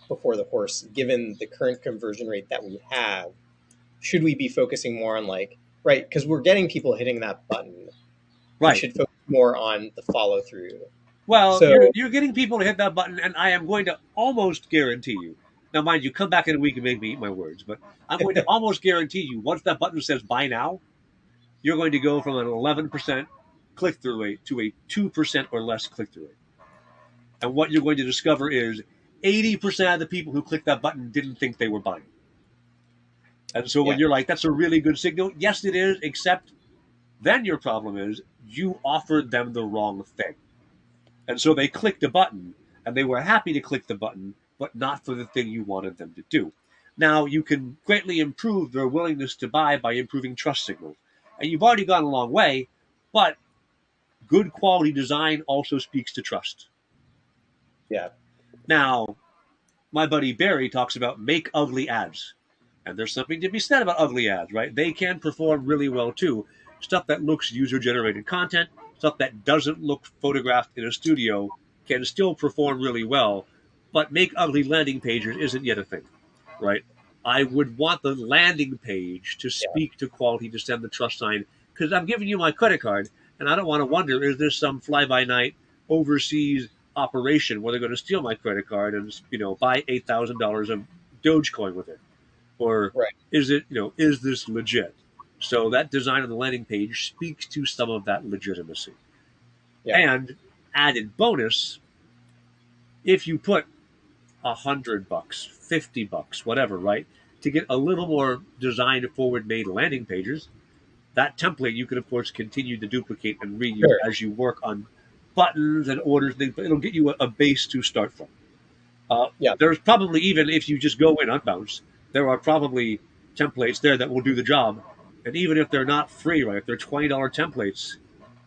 before the horse, given the current conversion rate that we have? Should we be focusing more on right, because we're getting people hitting that button. We Right. should focus more on the follow through. Well, So you're getting people to hit that button, and I am going to almost guarantee you. Now, mind you, come back in a week and make me eat my words, but I'm going to almost guarantee you, once that button says buy now, you're going to go from an 11% click through rate to a 2% or less click through rate. And what you're going to discover is 80% of the people who clicked that button didn't think they were buying. And so when Yeah. you're like, that's a really good signal, yes, it is, except then your problem is you offered them the wrong thing. And so they clicked a button, and they were happy to click the button, but not for the thing you wanted them to do. Now, you can greatly improve their willingness to buy by improving trust signals. And you've already gone a long way, but good quality design also speaks to trust. Yeah. Now, my buddy Barry talks about make ugly ads. And there's something to be said about ugly ads, right? They can perform really well too. Stuff that looks user generated content, stuff that doesn't look photographed in a studio can still perform really well, but make ugly landing pages isn't yet a thing, right? I would want the landing page to speak to quality, to send the trust sign, because I'm giving you my credit card, and I don't want to wonder, is this some fly by night overseas operation where they're going to steal my credit card and buy $8,000 of Dogecoin with it? Or Right. is this legit? So that design on the landing page speaks to some of that legitimacy. Yeah. And added bonus, if you put $100, $50, whatever, right, to get a little more design forward made landing pages, that template you can of course continue to duplicate and reuse Sure. as you work on buttons and orders, things, but it'll get you a base to start from. Yeah. There's probably, even if you just go in unbounce, there are probably templates there that will do the job. And even if they're not free, right? If they're $20 templates,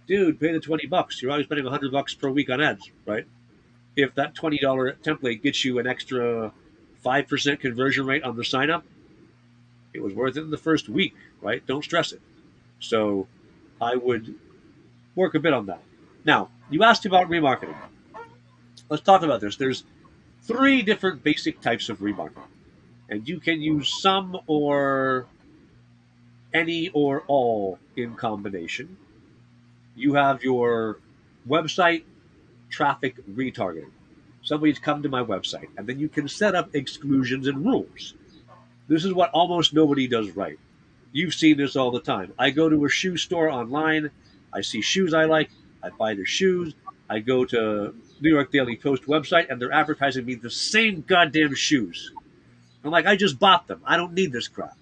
dude, pay the $20. You're always spending $100 per week on ads, right? If that $20 template gets you an extra 5% conversion rate on the sign up, it was worth it in the first week, right? Don't stress it. So I would work a bit on that. Now, you asked about remarketing. Let's talk about this. There's 3 different basic types of remarketing, and you can use some or any or all in combination. You have your website traffic retargeting. Somebody's come to my website, and then you can set up exclusions and rules. This is what almost nobody does right. You've seen this all the time. I go to a shoe store online, I see shoes I like, I buy their shoes. I go to New York Daily Post website, and they're advertising me the same goddamn shoes. I'm like, I just bought them. I don't need this crap.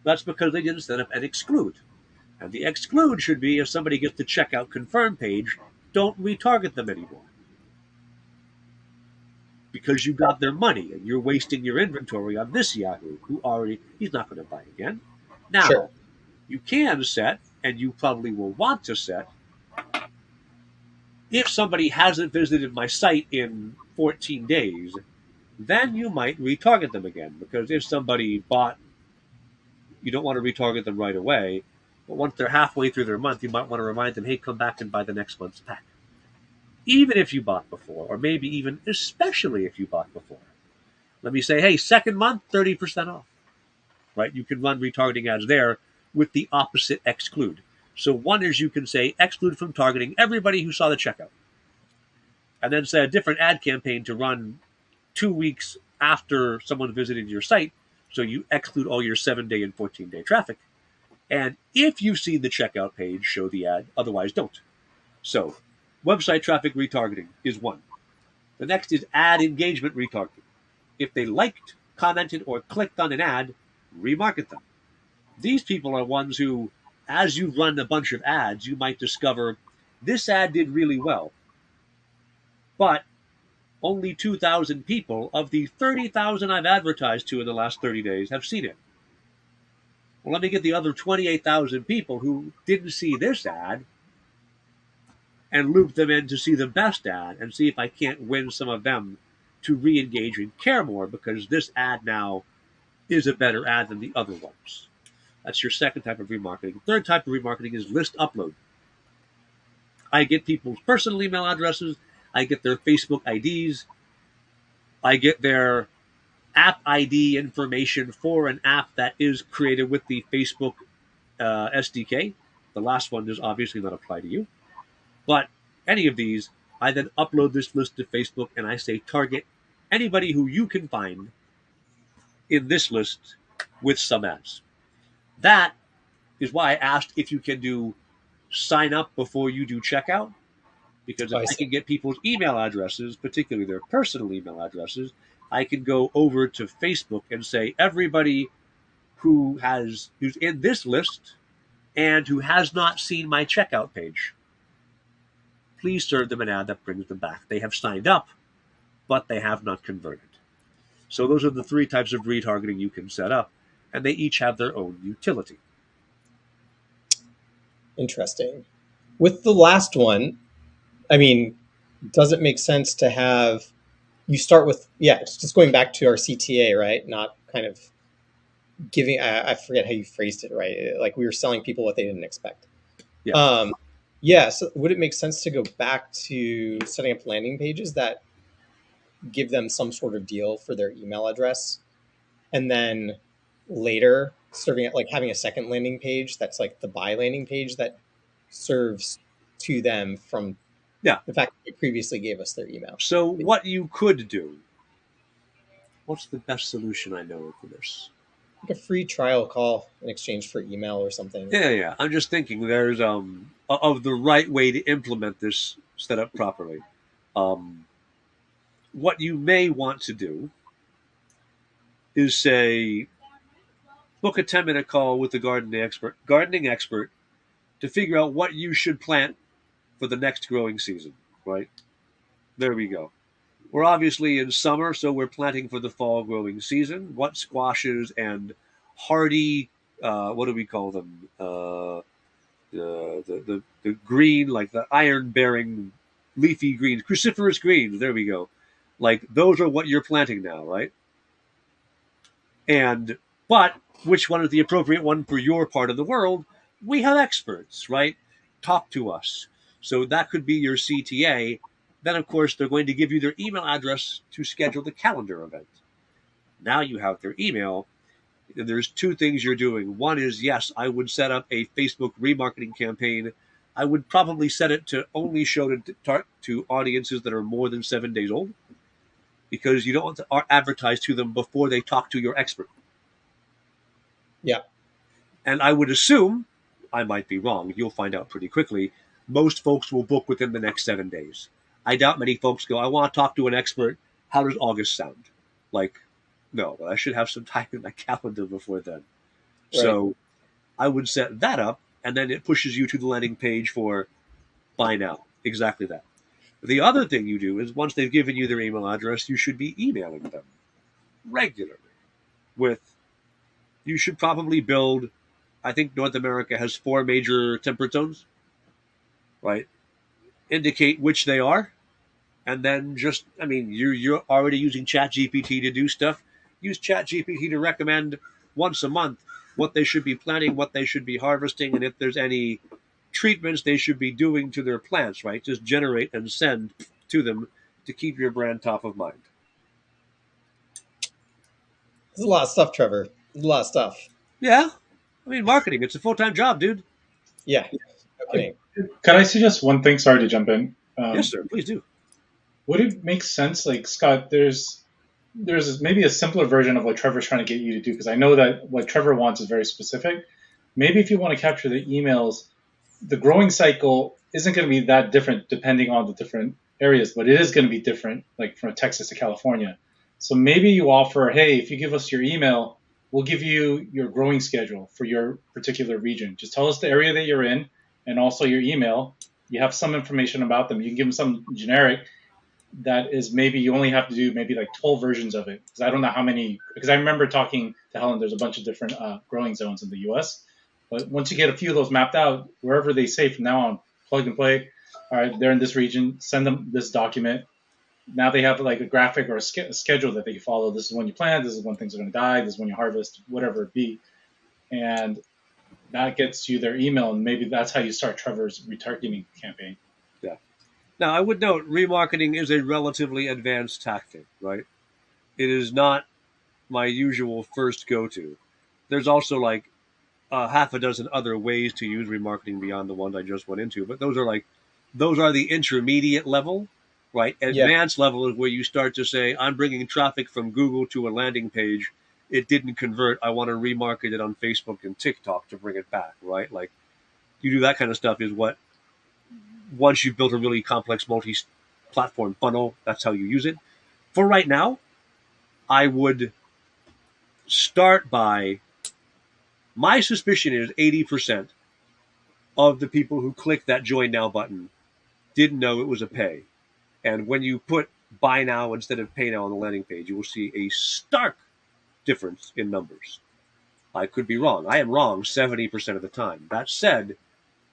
That's because they didn't set up an exclude. And the exclude should be, if somebody gets the checkout confirm page, don't retarget them anymore. Because you got their money and you're wasting your inventory on this Yahoo who he's not going to buy again. Now, Sure. you can set, and you probably will want to set, if somebody hasn't visited my site in 14 days, then you might retarget them again. Because if somebody bought, you don't want to retarget them right away. But once they're halfway through their month, you might want to remind them, hey, come back and buy the next month's pack. Even if you bought before, or maybe even especially if you bought before. Let me say, hey, second month, 30% off. Right? You can run retargeting ads there with the opposite exclude. So one is you can say exclude from targeting everybody who saw the checkout. And then say a different ad campaign to run 2 weeks after someone visited your site. So you exclude all your 7-day and 14-day traffic. And if you've seen the checkout page, show the ad. Otherwise, don't. So website traffic retargeting is one. The next is ad engagement retargeting. If they liked, commented, or clicked on an ad, remarket them. These people are ones who, as you run a bunch of ads, you might discover this ad did really well, but only 2,000 people of the 30,000 I've advertised to in the last 30 days have seen it. Well, let me get the other 28,000 people who didn't see this ad and loop them in to see the best ad and see if I can't win some of them to re-engage and care more, because this ad now is a better ad than the other ones. That's your second type of remarketing. Third type of remarketing is list upload. I get people's personal email addresses. I get their Facebook IDs. I get their app ID information for an app that is created with the Facebook SDK. The last one does obviously not apply to you. But any of these, I then upload this list to Facebook and I say target anybody who you can find in this list with some ads. That is why I asked if you can do sign up before you do checkout, because if I can get people's email addresses, particularly their personal email addresses, I can go over to Facebook and say everybody who's in this list and who has not seen my checkout page, please serve them an ad that brings them back. They have signed up, but they have not converted. So those are the three types of retargeting you can set up, and they each have their own utility. Interesting. With the last one, I mean, does it make sense to have you start with, it's just going back to our CTA, right? Not kind of giving, I forget how you phrased it, right? Like we were selling people what they didn't expect. Yeah. So would it make sense to go back to setting up landing pages that give them some sort of deal for their email address, and then later serving it, like having a second landing page that's like the buy landing page that serves to them from the fact that they previously gave us their email? So what you could do, what's the best solution I know for this? Like a free trial call in exchange for email or something. Yeah. I'm just thinking there's of the right way to implement this set up properly. What you may want to do is say, book a 10-minute call with the gardening expert to figure out what you should plant for the next growing season, right? There we go. We're obviously in summer, so we're planting for the fall growing season. What squashes and hardy, what do we call them? The green, like the iron-bearing leafy greens, cruciferous greens. There we go. Like those are what you're planting now, right? But which one is the appropriate one for your part of the world? We have experts, right? Talk to us. So that could be your CTA. Then, of course, they're going to give you their email address to schedule the calendar event. Now you have their email. There's two things you're doing. One is, yes, I would set up a Facebook remarketing campaign. I would probably set it to only show to audiences that are more than 7 days old, because you don't want to advertise to them before they talk to your expert. Yeah. And I would assume, I might be wrong, you'll find out pretty quickly, most folks will book within the next 7 days. I doubt many folks go, I want to talk to an expert. How does August sound? Like, no, I should have some time in my calendar before then. Right. So I would set that up, and then it pushes you to the landing page for buy now. Exactly that. The other thing you do is, once they've given you their email address, you should be emailing them regularly you should probably build, I think North America has 4 major temperate zones, right? Indicate which they are, and then you're already using ChatGPT to do stuff. Use ChatGPT to recommend once a month what they should be planting, what they should be harvesting, and if there's any treatments they should be doing to their plants, right? Just generate and send to them to keep your brand top of mind. There's a lot of stuff, Trevor. There's a lot of stuff. Yeah. I mean, marketing, it's a full-time job, dude. Yeah. Okay. Can I suggest one thing? Sorry to jump in. Yes, sir. Please do. Would it make sense, like, Scott, there's maybe a simpler version of what Trevor's trying to get you to do, because I know that what Trevor wants is very specific. Maybe if you want to capture the emails, the growing cycle isn't going to be that different depending on the different areas, but it is going to be different, like from Texas to California. So maybe you offer, hey, if you give us your email, we'll give you your growing schedule for your particular region. Just tell us the area that you're in and also your email. You have some information about them. You can give them some generic. that is maybe you only have to do maybe like 12 versions of it. Because I don't know how many, because I remember talking to Helen, there's a bunch of different growing zones in the US. But once you get a few of those mapped out, wherever they say from now on, plug and play, all right, they're in this region, send them this document. Now they have like a graphic or a schedule that they follow. This is when you plant, this is when things are going to die, this is when you harvest, whatever it be. And that gets you their email, and maybe that's how you start Trevor's retargeting campaign. Yeah. Now, I would note remarketing is a relatively advanced tactic, right? It is not my usual first go-to. There's also like half a dozen other ways to use remarketing beyond the ones I just went into, but those are the intermediate level, right? Yeah. Advanced level is where you start to say, I'm bringing traffic from Google to a landing page. It didn't convert. I want to remarket it on Facebook and TikTok to bring it back, right? Like you do that kind of stuff is what, once you've built a really complex multi-platform funnel, that's how you use it. For right now, I would start by, my suspicion is 80% of the people who click that join now button didn't know it was a pay. And when you put buy now instead of pay now on the landing page, you will see a stark difference in numbers. I could be wrong. I am wrong 70% of the time. That said,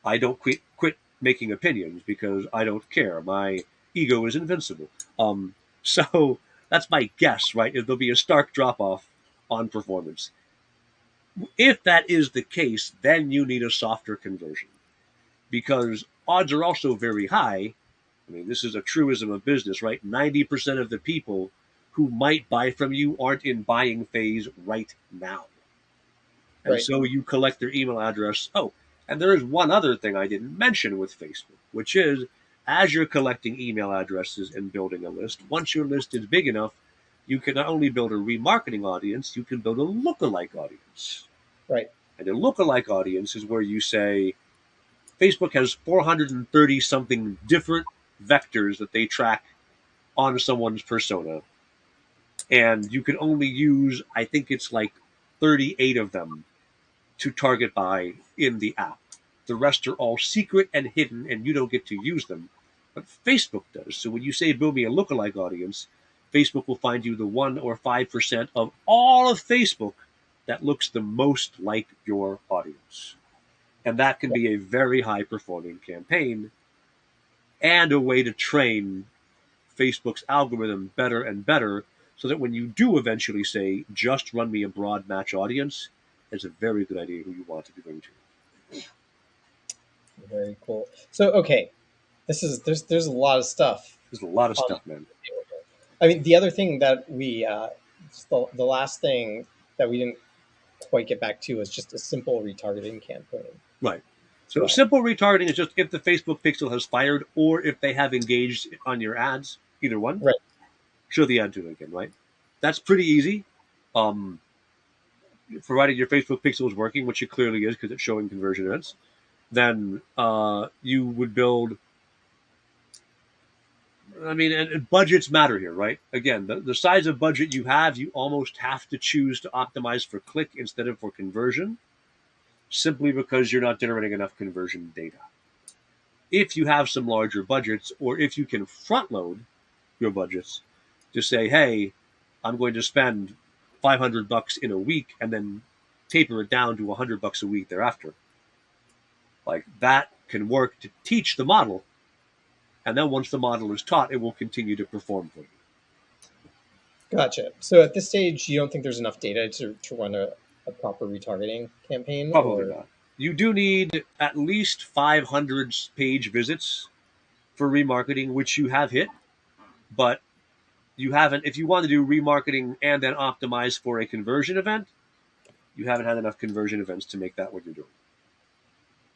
I don't quit making opinions because I don't care. My ego is invincible. So that's my guess, right? There'll be a stark drop off on performance. If that is the case, then you need a softer conversion because odds are also very high. I mean, this is a truism of business, right? 90% of the people who might buy from you aren't in buying phase right now. And Right. so you collect their email address. Oh, and there is one other thing I didn't mention with Facebook, which is as you're collecting email addresses and building a list, once your list is big enough, you can not only build a remarketing audience, you can build a lookalike audience. Right. And a lookalike audience is where you say, Facebook has 430 something different vectors that they track on someone's persona. And you can only use, I think it's like 38 of them to target by in the app. The rest are all secret and hidden, and you don't get to use them. But Facebook does. So when you say build me a lookalike audience, Facebook will find you the 1 or 5% of all of Facebook that looks the most like your audience. And that can be a very high performing campaign and a way to train Facebook's algorithm better and better so that when you do eventually say, just run me a broad match audience, it's a very good idea who you want to be going to. Very cool. So, okay, there's a lot of stuff. There's a lot of stuff, man. I mean, the other thing that we, the last thing that we didn't quite get back to was just a simple retargeting campaign. Right. So simple retargeting is just if the Facebook pixel has fired or if they have engaged on your ads, either one. Right. Show the ad to them again, right? That's pretty easy. Provided your Facebook pixel is working, which it clearly is because it's showing conversion events, then you would build. I mean, and budgets matter here, right? Again, the size of budget you have, you almost have to choose to optimize for click instead of for conversion, simply because you're not generating enough conversion data. If you have some larger budgets, or if you can front load your budgets to say, hey, I'm going to spend $500 in a week and then taper it down to $100 a week thereafter. Like that can work to teach the model. And then once the model is taught, it will continue to perform for you. Gotcha. So at this stage, you don't think there's enough data to run a proper retargeting campaign? Probably not. You do need at least 500 page visits for remarketing, which you have hit, but you haven't. If you want to do remarketing and then optimize for a conversion event, you haven't had enough conversion events to make that what you're doing.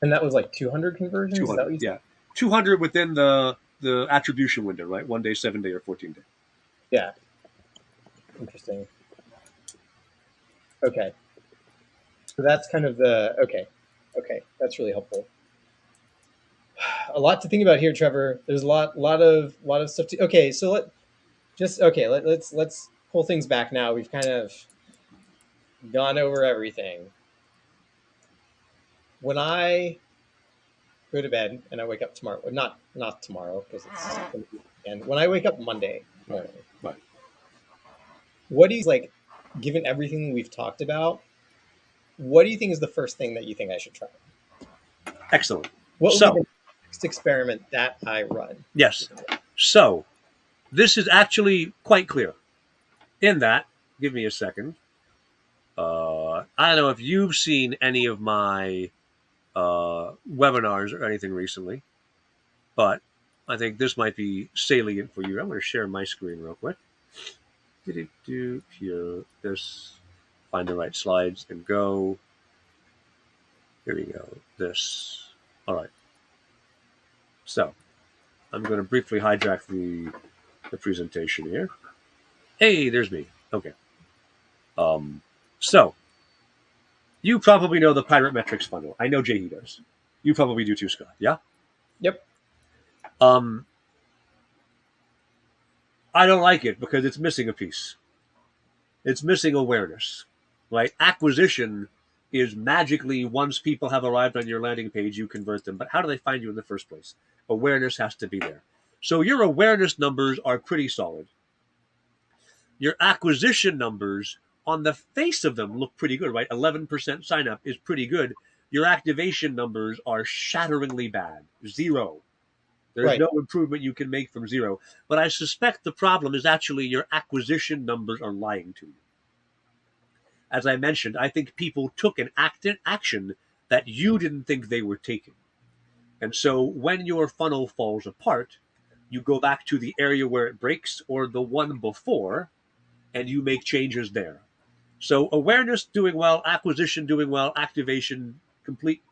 And that was like 200 conversions? 200, yeah. 200 within the attribution window, right? 1 day, 7 day, or 14 day. Yeah. Interesting. Okay. So that's kind of the, okay. That's really helpful. A lot to think about here, Trevor. There's a lot of stuff to, okay. So let's pull things back now. We've kind of gone over everything. When I go to bed and I wake up tomorrow, not tomorrow because it's And when I wake up Monday morning, Right. what do you like, given everything we've talked about, what do you think is the first thing that you think I should try? Excellent. What would be So, the next experiment that I run? yes. So, this is actually quite clear. In that, give me a second. I don't know if you've seen any of my webinars or anything recently, but I think this might be salient for you. I'm going to share my screen real quick. Here, this, find the right slides and go. Here we go. This. All right. So, I'm going to briefly hijack the presentation here. Hey, there's me. Okay. So, you probably know the Pirate Metrics funnel. I know Jay does. You probably do too, Scott. Yeah? Yep. I don't like it because it's missing a piece. It's missing awareness, right? Acquisition is magically once people have arrived on your landing page, you convert them. But how do they find you in the first place? Awareness has to be there. So your awareness numbers are pretty solid. Your acquisition numbers, on the face of them, look pretty good, right? 11% sign up is pretty good. Your activation numbers are shatteringly bad. 0. There's Right. no improvement you can make from 0. But I suspect the problem is actually your acquisition numbers are lying to you. As I mentioned, I think people took an action that you didn't think they were taking. And so when your funnel falls apart, you go back to the area where it breaks or the one before, and you make changes there. So awareness doing well, acquisition doing well, activation, complete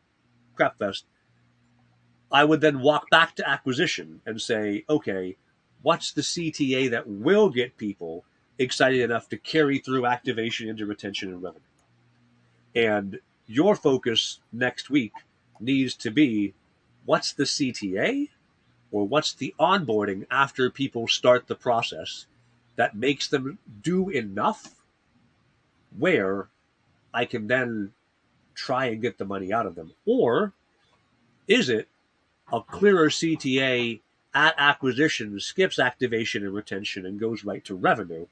crapfest. I would then walk back to acquisition and say, okay, what's the CTA that will get people excited enough to carry through activation into retention and revenue? And your focus next week needs to be what's the CTA or what's the onboarding after people start the process that makes them do enough where I can then try and get the money out of them? Or is it a clearer CTA at acquisition, skips activation and retention, and goes right to revenue?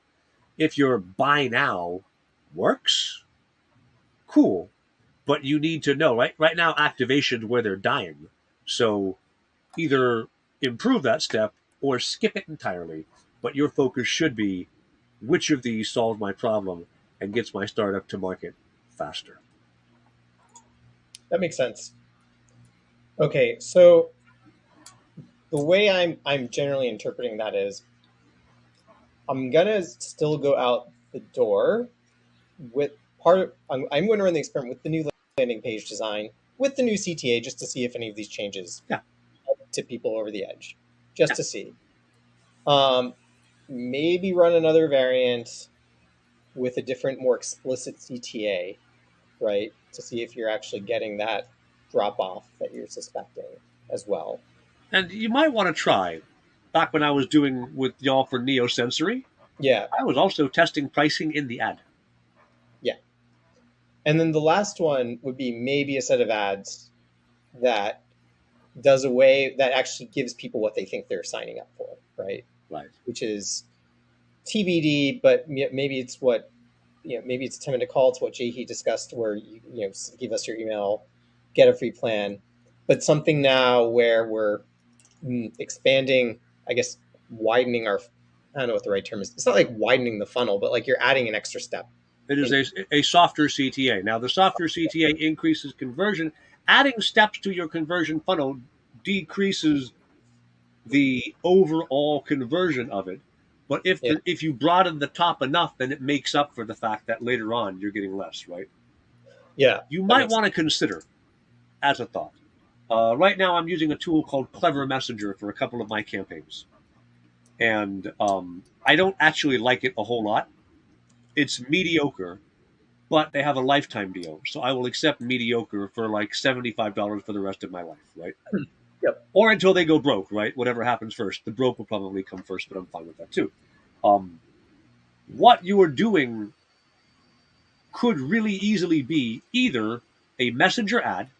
If your buy now works, cool. But you need to know, right now, activation's where they're dying. So either improve that step or skip it entirely. But your focus should be which of these solves my problem and gets my startup to market faster. That makes sense. Okay, so the way I'm generally interpreting that is I'm gonna still go out the door with I'm going to run the experiment with the new landing page design with the new CTA just to see if any of these changes tip people over the edge, just to see. Maybe run another variant with a different, more explicit CTA, right, to see if you're actually getting that drop off that you're suspecting as well. And you might want to try. Back when I was doing with y'all for Neo Sensory, Yeah. I was also testing pricing in the ad. Yeah. And then the last one would be maybe a set of ads that does away, that actually gives people what they think they're signing up for, right? Right. Which is TBD, but maybe it's what, maybe it's 10-minute call. It's what Jay discussed, where you give us your email, get a free plan, but something now where we're expanding, I guess, widening our, I don't know what the right term is. It's not like widening the funnel, but like you're adding an extra step. It is a softer CTA. Now, the softer CTA increases conversion. Adding steps to your conversion funnel decreases the overall conversion of it. But if you broaden the top enough, then it makes up for the fact that later on you're getting less, right? Yeah. You might want to consider as a thought. Right now, I'm using a tool called Clever Messenger for a couple of my campaigns. And I don't actually like it a whole lot. It's mediocre, but they have a lifetime deal. So I will accept mediocre for like $75 for the rest of my life, right? Yep. Or until they go broke, right? Whatever happens first. The broke will probably come first, but I'm fine with that too. What you are doing could really easily be either a messenger ad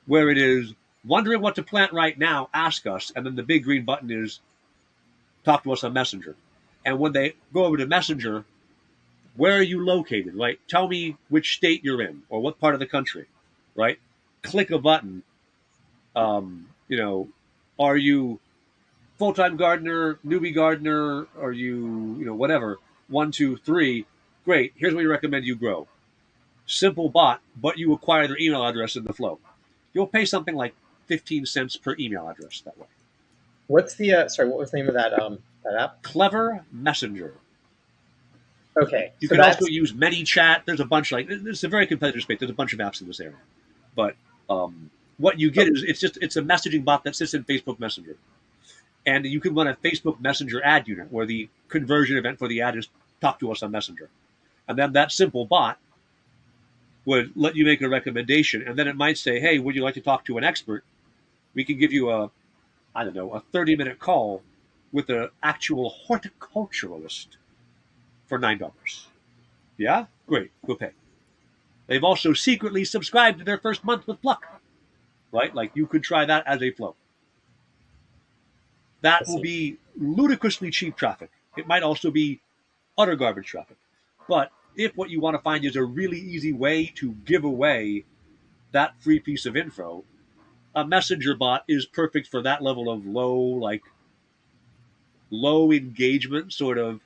where it is wondering what to plant right now, ask us, and then the big green button is talk to us on Messenger. And when they go over to Messenger, where are you located, right? Tell me which state you're in or what part of the country, right? Click a button. Are you full-time gardener, newbie gardener? Are you, whatever? 1, 2, 3. Great. Here's what we recommend you grow. Simple bot, but you acquire their email address in the flow. You'll pay something like 15 cents per email address that way. What's the sorry? What was the name of that app? Clever Messenger. Okay. You can also use ManyChat. There's a bunch it's a very competitive space. There's a bunch of apps in this area, but what you get is it's a messaging bot that sits in Facebook Messenger, and you can run a Facebook Messenger ad unit where the conversion event for the ad is talk to us on Messenger, and then that simple bot would let you make a recommendation, and then it might say, "Hey, would you like to talk to an expert? We can give you a 30-minute call with an actual horticulturalist for $9. Yeah? Great. Go pay. They've also secretly subscribed to their first month with Pluck. Right? Like you could try that as a flow. That will be ludicrously cheap traffic. It might also be utter garbage traffic. But if what you want to find is a really easy way to give away that free piece of info, a messenger bot is perfect for that level of low engagement sort of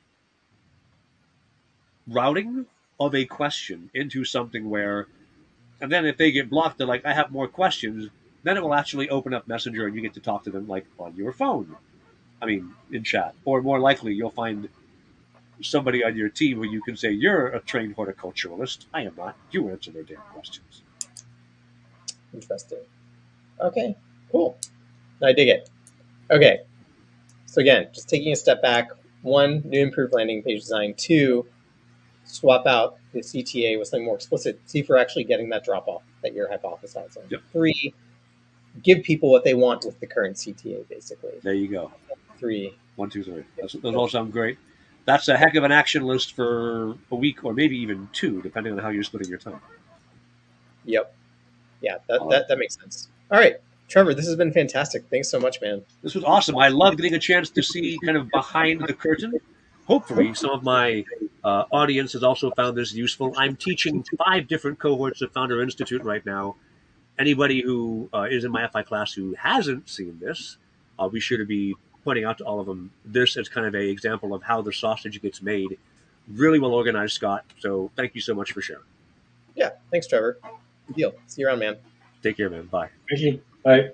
routing of a question into something where, and then if they get blocked, they're like, I have more questions, then it will actually open up Messenger and you get to talk to them like on your phone. I mean, in chat. Or more likely, you'll find somebody on your team who you can say, you're a trained horticulturalist. I am not. You answer their damn questions. Interesting. Okay, cool. I dig it. Okay. So again, just taking a step back. 1, new improved landing page design. 2, swap out the CTA with something more explicit. See if we're actually getting that drop off that you're hypothesizing. Yep. 3, give people what they want with the current CTA, basically. There you go. 3. 1, 2, 3. Those all sound great. That's a heck of an action list for a week or maybe even 2, depending on how you're splitting your time. Yep. Yeah, that makes sense. All right. Trevor, this has been fantastic. Thanks so much, man. This was awesome. I love getting a chance to see kind of behind the curtain. Hopefully, some of my audience has also found this useful. I'm teaching 5 different cohorts of Founder Institute right now. Anybody who is in my FI class who hasn't seen this, I'll be sure to be pointing out to all of them this as kind of an example of how the sausage gets made. Really well organized, Scott. So thank you so much for sharing. Yeah, thanks, Trevor. Good deal. See you around, man. Take care, man. Bye. Thank you. Bye.